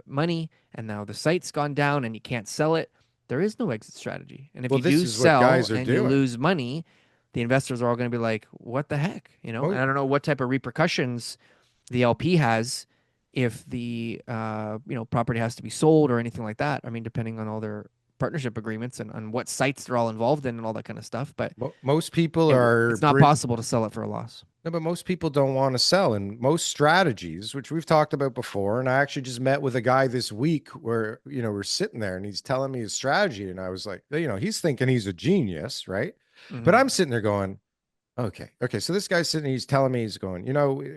money, and now the site's gone down and you can't sell it, there is no exit strategy. And if Well, you this do is what sell guys are and you doing. lose money, the investors are all going to be like, what the heck? And Oh, I don't know what type of repercussions the LP has if the property has to be sold or anything like that. I mean, depending on all their partnership agreements and on what sites they're all involved in and all that kind of stuff. But most people are it's not possible to sell it for a loss. No, but most people don't want to sell. And most strategies, which we've talked about before, and I actually just met with a guy this week where, we're sitting there and he's telling me his strategy. And I was like, he's thinking he's a genius, right? But Mm-hmm. I'm sitting there going, okay. Okay. So this guy's sitting, he's telling me, he's going,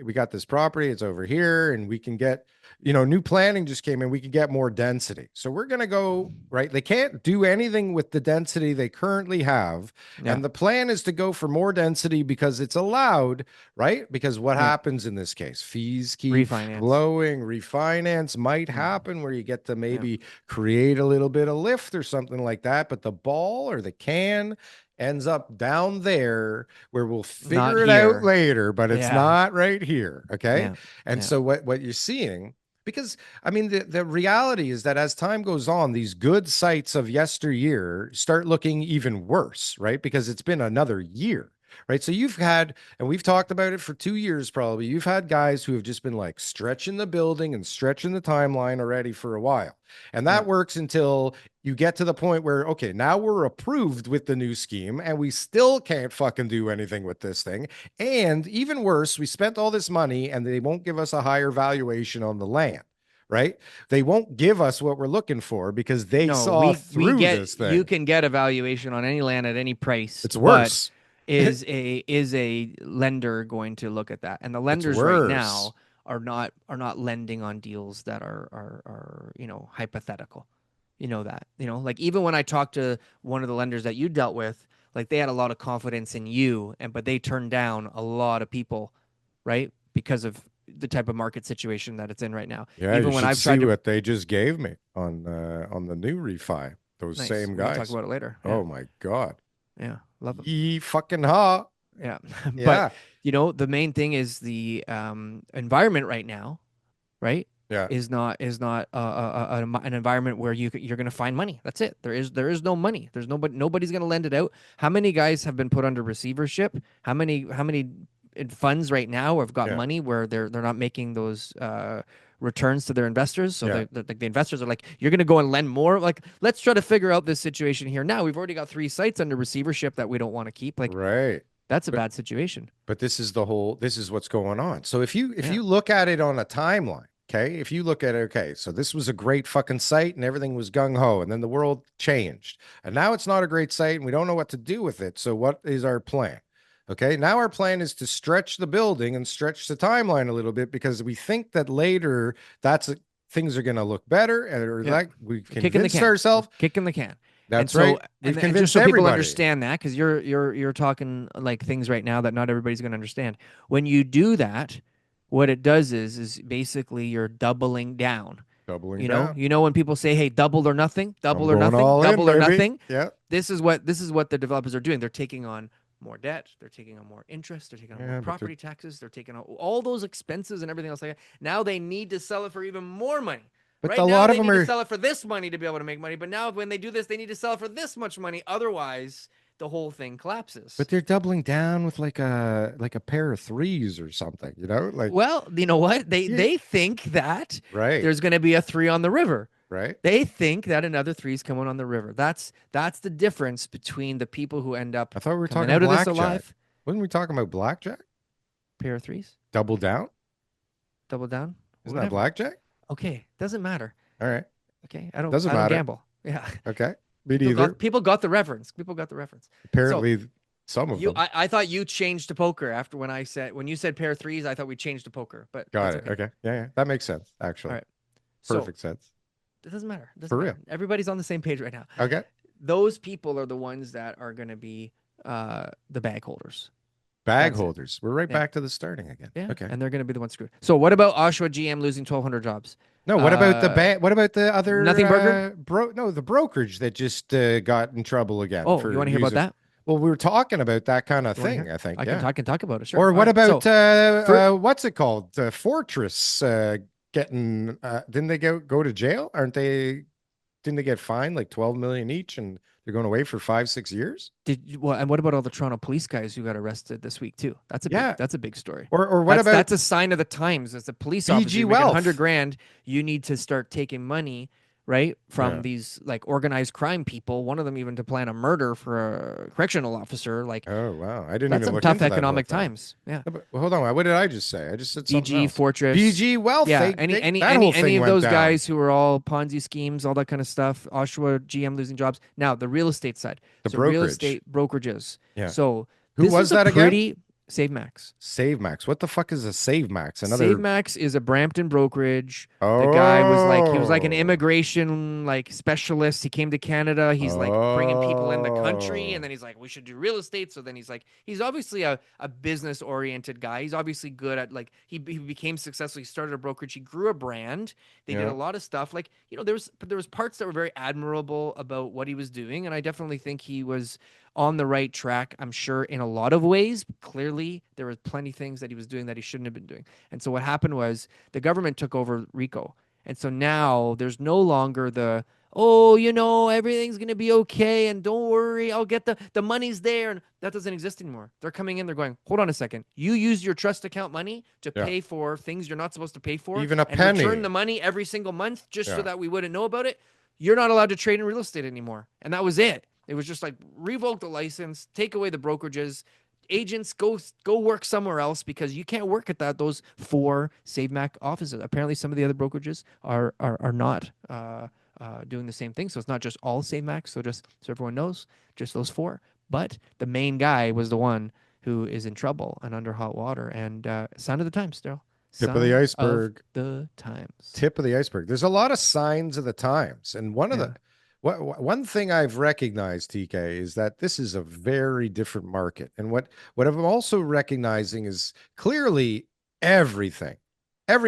we got this property, it's over here, and we can get, new planning just came in, we could get more density. So we're going to go, right? They can't do anything with the density they currently have. Yeah. And the plan is to go for more density because it's allowed, right? Because what Yeah. happens in this case? Fees keep Refinance. flowing, refinance might Mm. happen where you get to Yeah. maybe create a little bit of lift or something like that. But the ball or the can ends up down there where we'll Not figure it out here. later, but it's Yeah. not right here. Okay. Yeah. And Yeah. so what you're seeing, because I mean, the reality is that as time goes on, these good sites of yesteryear start looking even worse, right? Because it's been another year. Right. So you've had, and we've talked about it for 2 years probably, you've had guys who have just been like stretching the building and stretching the timeline already for a while. And Yeah. that works until you get to the point where, okay, now we're approved with the new scheme and we still can't fucking do anything with this thing. And even worse, we spent all this money and they won't give us a higher valuation on the land, right? They won't give us what we're looking for because they No, saw we through get, this you thing. can get a valuation on any land at any price, It's but worse. is a lender going to look at that? And the It's lenders right worse. now are not lending on deals that are hypothetical. You know that. Like even when I talked to one of the lenders that you dealt with, like they had a lot of confidence in you, but they turned down a lot of people, right? Because of the type of market situation that it's in right now. Yeah, you Even when should I've see tried to what they just gave me on the new refi. Those Nice. same We can talk guys. about it later. Yeah. Oh my God. Yeah. Love them. Ye fucking ha. Yeah. But, Yeah. the main thing is the environment right now, right? Yeah. Is not an environment where you're going to find money. That's it. There is no money. There's nobody's going to lend it out. How many guys have been put under receivership? How many funds right now have got Yeah. money where they're not making those returns to their investors? So Yeah. the investors are like, you're going to go and lend more. Like, let's try to figure out this situation here now. We've already got 3 sites under receivership that we don't want to keep. Like, Right. that's a But bad situation. but this is what's going on. So if Yeah. you look at it on a timeline, okay, if you look at it, okay, so this was a great fucking site and everything was gung ho, and then the world changed, and now it's not a great site and we don't know what to do with it. So what is our plan? Okay, now our plan is to stretch the building and stretch the timeline a little bit because we think that later things are going to look better, or Yeah. like we've We're kicking the convinced can. We're ourselves. kicking the can. And That's so, right. We've and just convinced so people everybody. understand that, because you're talking like things right now that not everybody's going to understand. When you do that, what it does is basically you're doubling down. Doubling You know, down. when people say, "Hey, double or nothing, I'm double or going nothing, all in, double or baby. nothing," Yeah. this is what the developers are doing. They're taking on more debt. They're taking on more interest. They're taking on more Yeah, but property taxes. They're taking on all those expenses and everything else like that. Now they need to sell it for even more money. but Right a now, lot of they them need to are sell it for this money to be able to make money. But now, when they do this, they need to sell it for this much money. Otherwise, the whole thing collapses. but they're doubling down with like a pair of threes or something, like Well, you know what? They yeah, they think that right, there's going to be a 3 on the river. right. They think that another 3 is coming on the river. That's the difference between the people who end up I thought we were coming talking out of this blackjack. alive. Wasn't we talking about blackjack? Pair of threes, Double down? double down, Isn't that whatever. blackjack? Okay, doesn't matter. All right. Okay, I don't Doesn't I don't matter. gamble. Yeah, Okay. Me people neither. got the reference. People got the reference. So Apparently some of them. I thought you changed to poker after when you said pair of threes. I thought we changed to poker, but Got that's it. okay. Okay. Yeah, yeah. That makes sense, All actually. right. So Perfect sense. it doesn't matter. It For doesn't real. matter. Everybody's on the same page right now. Okay. Those people are the ones that are going to be the bag holders. Bag That's it. holders. We're right Yeah. back to the starting again. Yeah. Okay. And they're going to be the ones screwed. So what about Oshawa GM losing 1,200 jobs? No, what about Uh, what about the other Nothing Burger? the brokerage that just got in trouble again Oh, for you want to hear about using. that? Well, we were talking about that kind of You want to thing, hear? I think. I Yeah. can talk about it. Sure. Or All what right. about For what's it called? Fortress getting didn't they go to jail? Didn't they get fined like 12 million each and they're going away for 5-6 years? and what about all the Toronto police guys who got arrested this week too? Yeah. That's a big story. Or what about That's a sign of the times. As a police officer, BG you're making Wealth? 100 grand, you need to start taking money, right, from Yeah. these like organized crime people. One of them even to plan a murder for a correctional officer. Like, Oh wow. I didn't that's even some look tough into that whole economic thing. times. Yeah. No, but, well, hold on. What did I just say? I just said something BG else. Fortress. BG Wealth. Yeah, that whole thing any of went those down. guys who were all Ponzi schemes, all that kind of stuff. Oshawa GM losing jobs. Now the real estate side. The So real brokerage. estate brokerages. Yeah. So Who this was is a that again? pretty Save Max. Save Max. What the fuck is a Save Max? Save Max is a Brampton brokerage. Oh. The guy was like an immigration like specialist. He came to Canada. He's like bringing people in the country, and then he's like, we should do real estate. So then he's obviously a business oriented guy. He's obviously good at like he became successful. He started a brokerage. He grew a brand. They did Yeah. a lot of stuff. Like there was parts that were very admirable about what he was doing, and I definitely think he was on the right track, I'm sure, in a lot of ways. Clearly, there were plenty of things that he was doing that he shouldn't have been doing. And so what happened was the government took over Rico. And so now there's no longer everything's going to be okay. And don't worry, I'll get the money's there. And that doesn't exist anymore. They're coming in, they're going, hold on a second. You use your trust account money to Yeah. pay for things you're not supposed to pay for. Even a and penny. return the money every single month just Yeah. so that we wouldn't know about it. You're not allowed to trade in real estate anymore. And that was it. It was just like revoke the license, take away the brokerages, agents go work somewhere else because you can't work at those 4 Save Mac offices. Apparently, some of the other brokerages are not doing the same thing. So it's not just all Save Mac. So just so everyone knows, just those 4. But the main guy was the one who is in trouble and under hot water. And sign of the times, Darryl. Tip of the Sign iceberg. of the times. Tip of the iceberg. There's a lot of signs of the times, and one thing I've recognized, TK, is that this is a very different market. And what I'm also recognizing is clearly every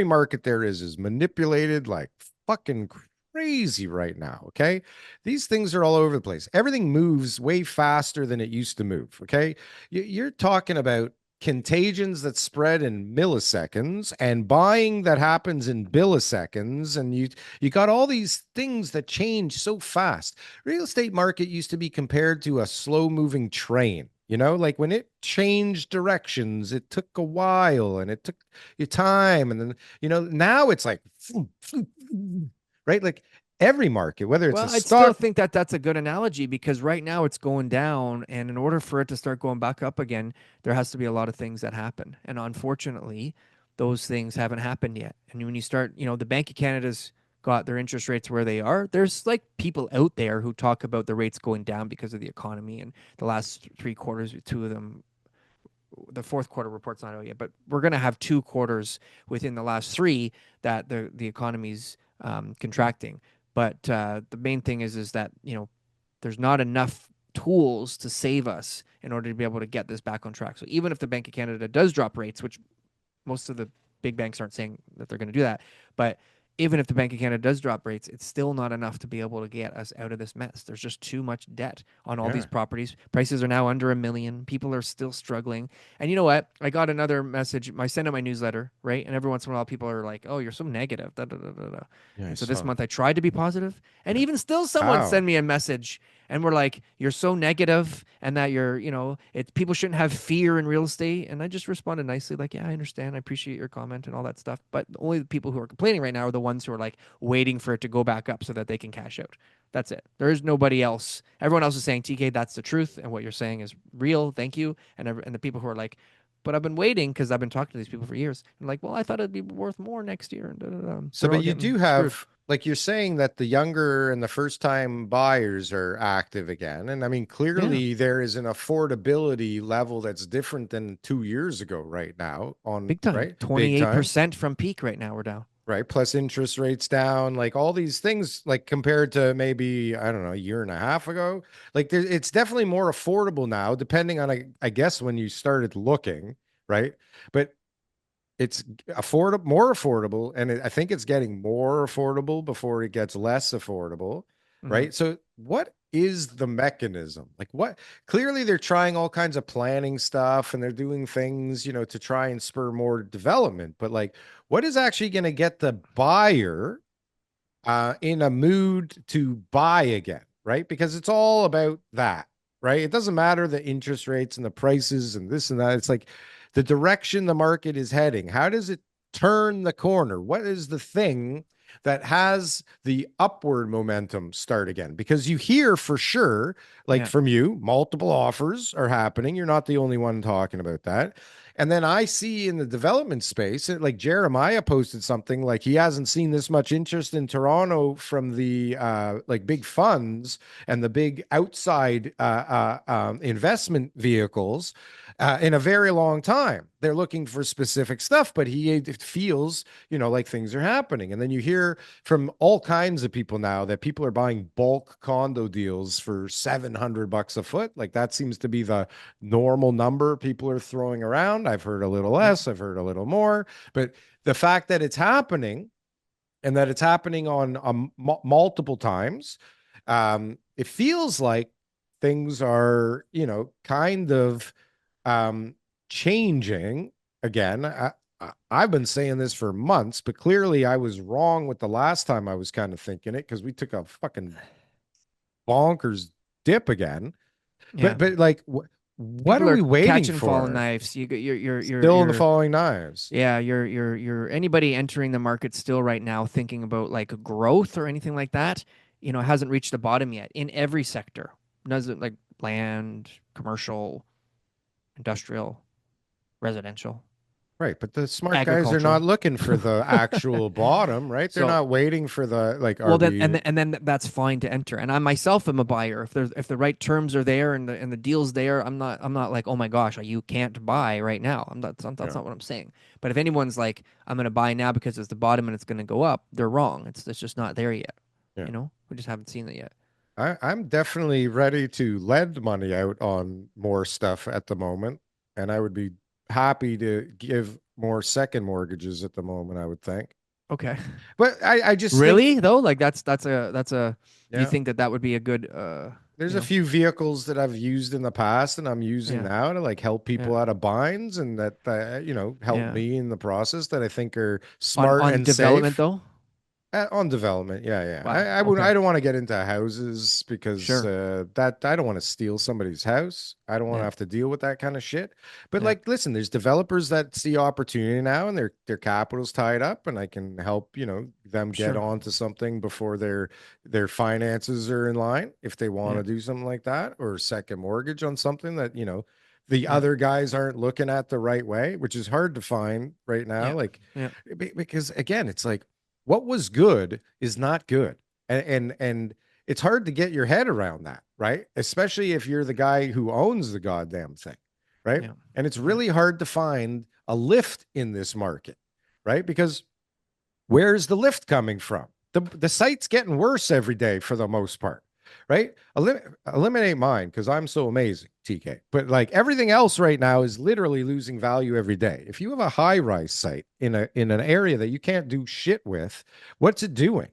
market there is manipulated like fucking crazy right now. Okay. These things are all over the place. Everything moves way faster than it used to move. Okay. You're talking about contagions that spread in milliseconds and buying that happens in milliseconds. And you got all these things that change so fast. Real estate market used to be compared to a slow moving train. Like when it changed directions, it took a while and it took your time. And then, now it's like, right? Like every market, whether it's a Well, I'd still stock. think that that's a good analogy because right now it's going down, and in order for it to start going back up again, there has to be a lot of things that happen. And unfortunately, those things haven't happened yet. And when you start, the Bank of Canada's got their interest rates where they are. There's like people out there who talk about the rates going down because of the economy, and the last 3 quarters, two of them, the fourth quarter report's not out yet, but we're going to have 2 quarters within the last three that the economy's contracting. But the main thing is that there's not enough tools to save us in order to be able to get this back on track. So even if the Bank of Canada does drop rates, which most of the big banks aren't saying that they're going to do that, but even if the Bank of Canada does drop rates, it's still not enough to be able to get us out of this mess. There's just too much debt on all these Yeah. properties. Prices are now under $1 million. People are still struggling. And you know what? I got another message. I send out my newsletter, right? And every once in a while, people are like, "Oh, you're so negative." Da, da, da, da, da. Yeah, I And so this saw. month, I tried to be positive, and Yeah. even still, someone How? sent me a message and we're like, "You're so negative, and that people shouldn't have fear in real estate." And I just responded nicely, like, "Yeah, I understand. I appreciate your comment and all that stuff, but only the people who are complaining right now are the ones who are like waiting for it to go back up so that they can cash out. That's it. There is nobody else. Everyone else is saying, TK, that's the truth, and what you're saying is real. Thank you." And the people who are like, "But I've been waiting because I've been talking to these people for years." I'm like, "Well, I thought it'd be worth more next year." And da, da, da. So, They're but all you getting do screwed. have, like you're saying that the younger and the first time buyers are active again. And I mean, Yeah, clearly there is an affordability level that's different than 2 years ago right now big time. right? Big time, 28% from peak right now. We're down. right? Plus interest rates down, like all these things, like compared to maybe, I don't know, a year and a half ago, like it's definitely more affordable now, depending on, I guess, when you started looking, right? But it's affordable, more affordable, and I think it's getting more affordable before it gets less affordable, Mm-hmm. right? So what is the mechanism? Like what clearly they're trying all kinds of planning stuff and they're doing things, to try and spur more development, but like what is actually going to get the buyer in a mood to buy again, right? Because it's all about that, right? It doesn't matter the interest rates and the prices and this and that. It's like the direction the market is heading. How does it turn the corner? What is the thing that has the upward momentum start again? Because you hear for sure, like Yeah. from you, multiple offers are happening. You're not the only one talking about that. And then I see in the development space, like Jeremiah posted something like he hasn't seen this much interest in Toronto from the like big funds and the big outside investment vehicles in a very long time. They're looking for specific stuff, but he feels, like things are happening. And then you hear from all kinds of people now that people are buying bulk condo deals for $700 a foot. Like that seems to be the normal number people are throwing around. I've heard a little Yeah. less, I've heard a little more, but the fact that it's happening and that it's happening on multiple times, it feels like things are, kind of um, changing again. I've been saying this for months, but clearly I was wrong with the last time I was kind of thinking it because we took a fucking bonkers dip again. Yeah. But like, what People are are we waiting catching fallen for? knives. Still in the falling knives. Yeah, you're anybody entering the market still right now thinking about like growth or anything like that, hasn't reached the bottom yet in every sector. Doesn't like land, commercial, industrial, residential, Right, but the smart guys are not agricultural. looking for the actual bottom, right? They're So not waiting for the like, are well then we? and then that's fine to enter. And I myself am a buyer. If the right terms are there and the deal's there, I'm not like, "Oh my gosh, you can't buy right now." That's Yeah, not what I'm saying. But if anyone's like, "I'm going to buy now because it's the bottom and it's going to go up," they're wrong. It's just not there yet. yeah. We just haven't seen it yet. I'm definitely ready to lend money out on more stuff at the moment, and I would be happy to give more second mortgages at the moment, I would think. Okay. But I just think, Really though? Like that's a you yeah, think that that would be a good there's you a know, few vehicles that I've used in the past and I'm using yeah. now to like help Yeah. people out of binds and that, help Yeah. me in the process that I think are On smart and development safe. though? On development, yeah, yeah. Wow. I Okay. don't want to get into houses because Sure. that I don't want to steal somebody's house. I don't want to Yeah. have to deal with that kind of shit. But Yeah. like, listen, there's developers that see opportunity now and their capital's tied up, and I can help, them get Sure. onto something before their finances are in line if they want Yeah. to do something like that, or second mortgage on something that, the Yeah. other guys aren't looking at the right way, which is hard to find right now. Yeah. Like, Yeah. because again, it's like what was good is not good. And it's hard to get your head around that, right? Especially if you're the guy who owns the goddamn thing, right? Yeah. And it's Yeah. really hard to find a lift in this market, right? Because where's the lift coming from? The site's getting worse every day for the most part, right? Eliminate mine because I'm so amazing, TK. But like everything else right now is literally losing value every day. If you have a high rise site in an area that you can't do shit with, what's it doing?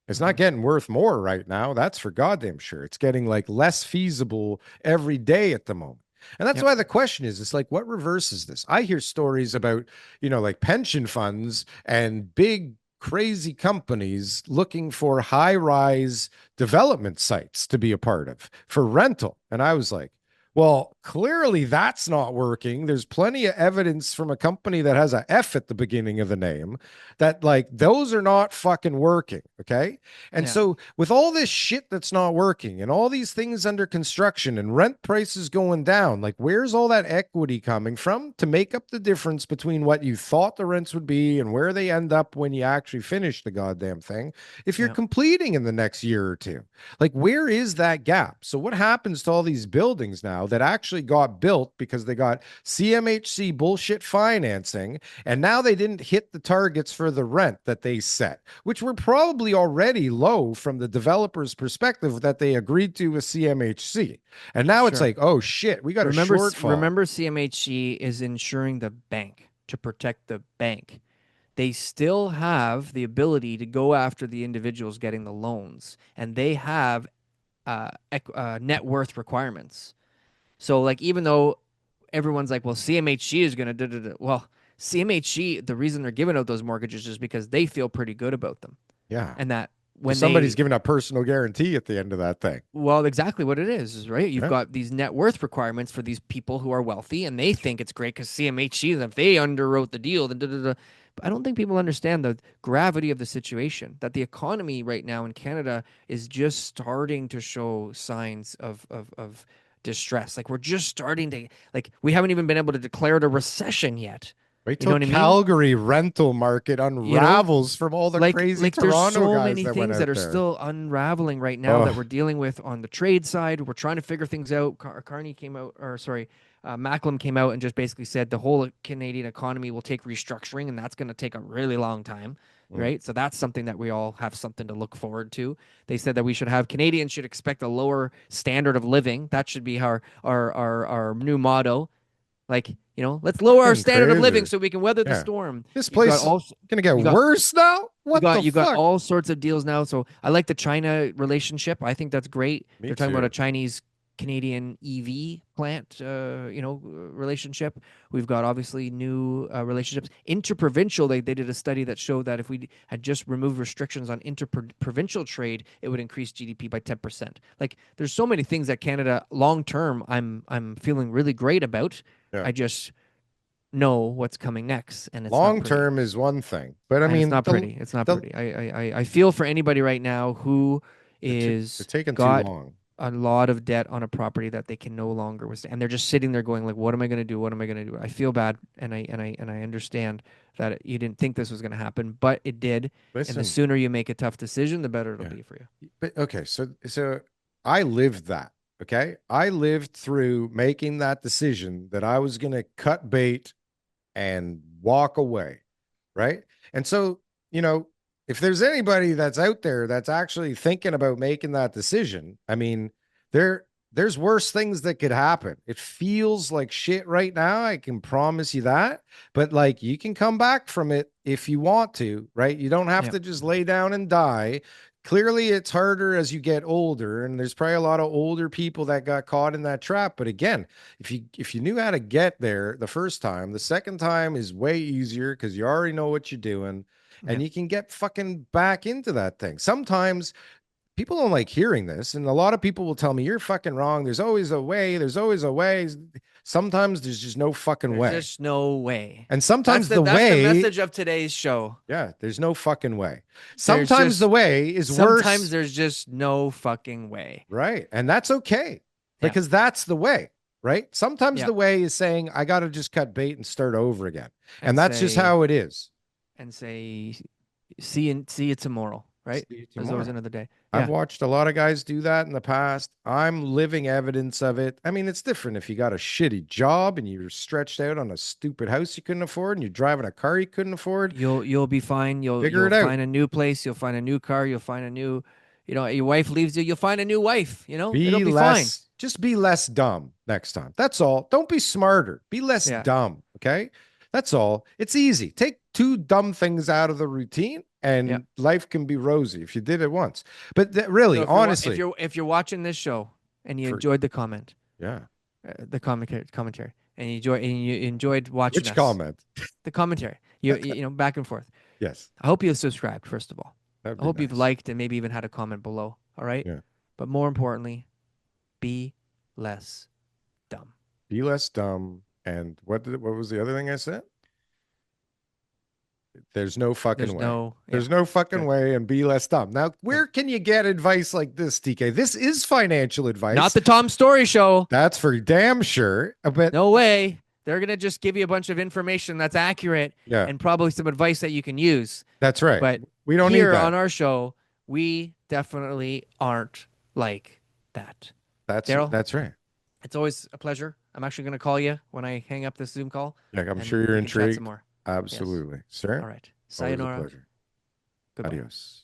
It's not Hmm. getting worth more right now. That's for goddamn sure. It's getting like less feasible every day at the moment. And that's Yep. why the question is, it's like, what reverses this? I hear stories about, like pension funds and big crazy companies looking for high rise development sites to be a part of for rental. And I was like, well, clearly that's not working. There's plenty of evidence from a company that has a F at the beginning of the name that like those are not fucking working. Okay. And Yeah. so with all this shit that's not working and all these things under construction and rent prices going down, like where's all that equity coming from to make up the difference between what you thought the rents would be and where they end up when you actually finish the goddamn thing if you're Yeah. completing in the next year or two? Like, where is that gap? So, what happens to all these buildings now that actually got built because they got CMHC bullshit financing and now they didn't hit the targets for the rent that they set, which were probably already low from the developer's perspective that they agreed to with CMHC. And now it's Sure. like, oh shit, we got a shortfall. Remember CMHC is insuring the bank to protect the bank. They still have the ability to go after the individuals getting the loans, and they have net worth requirements. So, like, even though everyone's like, well, CMHC is going to, well, CMHC, the reason they're giving out those mortgages is because they feel pretty good about them. Yeah. And that Because when somebody's they, giving a personal guarantee at the end of that thing. well, exactly what it is, right? You've Yeah. got these net worth requirements for these people who are wealthy, and they think it's great because CMHC, if they underwrote the deal, then da, da, da. But I don't think people understand the gravity of the situation, that the economy right now in Canada is just starting to show signs of distress. Like we're just starting to, like, we haven't even been able to declare it a recession yet. Wait You know till what I mean? Calgary rental market You know? unravels from all the crazy Like there's Toronto so guys many that went things that out are there. still unraveling right now that Oh, we're dealing with on the trade side. We're trying to figure things out. Carney came out, or sorry, Macklem came out and just basically said the whole Canadian economy will take restructuring, and that's going to take a really long time, mm, right? So that's something that we all have something to look forward to. They said that we should have Canadians should expect a lower standard of living. That should be our new motto. Like, let's lower our fucking standard of living crazy. so we can weather the Yeah. storm. This You've got place is all gonna get you got worse now? you What got the you got fuck? all sorts of deals now. So I like the China relationship. I think that's great. Me They're talking about a too. Chinese Canadian EV plant, relationship. We've got obviously new relationships. Interprovincial, they did a study that showed that if we had just removed restrictions on interprovincial trade, it would increase GDP by 10%. Like there's so many things that Canada long term I'm feeling really great about. Yeah. I just know what's coming next, and it's not Long pretty. term is one thing, but I And it's mean not pretty. It's not the pretty. I feel for anybody right now who they're is taking too got long. a lot of debt on a property that they can no longer withstand, and they're just sitting there going like, "What am I going to do? What am I going to do?" I feel bad, and I understand that you didn't think this was going to happen, but it did. And the Listen, sooner you make a tough decision, the better it'll yeah. be for you. But okay, so I lived that. Okay. I lived through making that decision that I was gonna cut bait and walk away. Right. And so, you know, if there's anybody that's out there that's actually thinking about making that decision, I mean, there there's worse things that could happen. It feels like shit right now. I can promise you that. But like you can come back from it if you want to, right? You don't have Yeah. to just lay down and die. Clearly, it's harder as you get older, and there's probably a lot of older people that got caught in that trap. But again, if you knew how to get there the first time, the second time is way easier because you already know what you're doing, Yeah. and you can get fucking back into that thing. Sometimes people don't like hearing this, and a lot of people will tell me you're fucking wrong. There's always a way. There's always a way. Sometimes there's just no fucking There's way. just no way. And sometimes the That's the way, message of today's show. yeah, there's no fucking way. There's Sometimes the just way is sometimes worse, there's just no fucking way. right? And that's okay Yeah. because that's the way, right? Sometimes Yeah. the way is saying I got to just cut bait and start over again. And And that's just say how it is. and say see you tomorrow, right? See you There's always tomorrow. another day. I've Yeah. watched a lot of guys do that in the past. I'm living evidence of it. I mean, it's different if you got a shitty job and you're stretched out on a stupid house you couldn't afford and you're driving a car you couldn't afford. You'll be fine. Figure You'll it out. find a new place, you'll find a new car, you'll find a new, your wife leaves you, you'll find a new wife, it'll Be be fine. less, just be less dumb next time. That's all. Don't be smarter. Be less Yeah. dumb. Okay. That's all. It's easy. Take two dumb things out of the routine Yeah. and life can be rosy if you did it once. But So really, if you're wa- honestly, if you're watching this show and you for, enjoyed the comment, yeah. the commentary, and you enjoyed watching Which us, comment? the commentary, back and forth. Yes. I hope you've subscribed, first of all. That'd I be hope you've nice. liked and maybe even had a comment below. All right. Yeah. But more importantly, be less dumb. Be less dumb. And what was the other thing I said? There's no fucking There's way. no, There's yeah, no fucking good. way and be less dumb. Now, where can you get advice like this, TK? This is financial advice. Not the Tom Story Show. That's for damn sure. But No way. They're going to just give you a bunch of information that's accurate yeah, and probably some advice that you can use. that's right. But We don't need here that. on our show, we definitely aren't like that. Darryl? That's right. It's always a pleasure. I'm actually going to call you when I hang up this Zoom call. Yeah, I'm and sure you're we can chat intrigued. some more. Absolutely, sir. All right. Always a Sayonara. pleasure. Goodbye. Adios.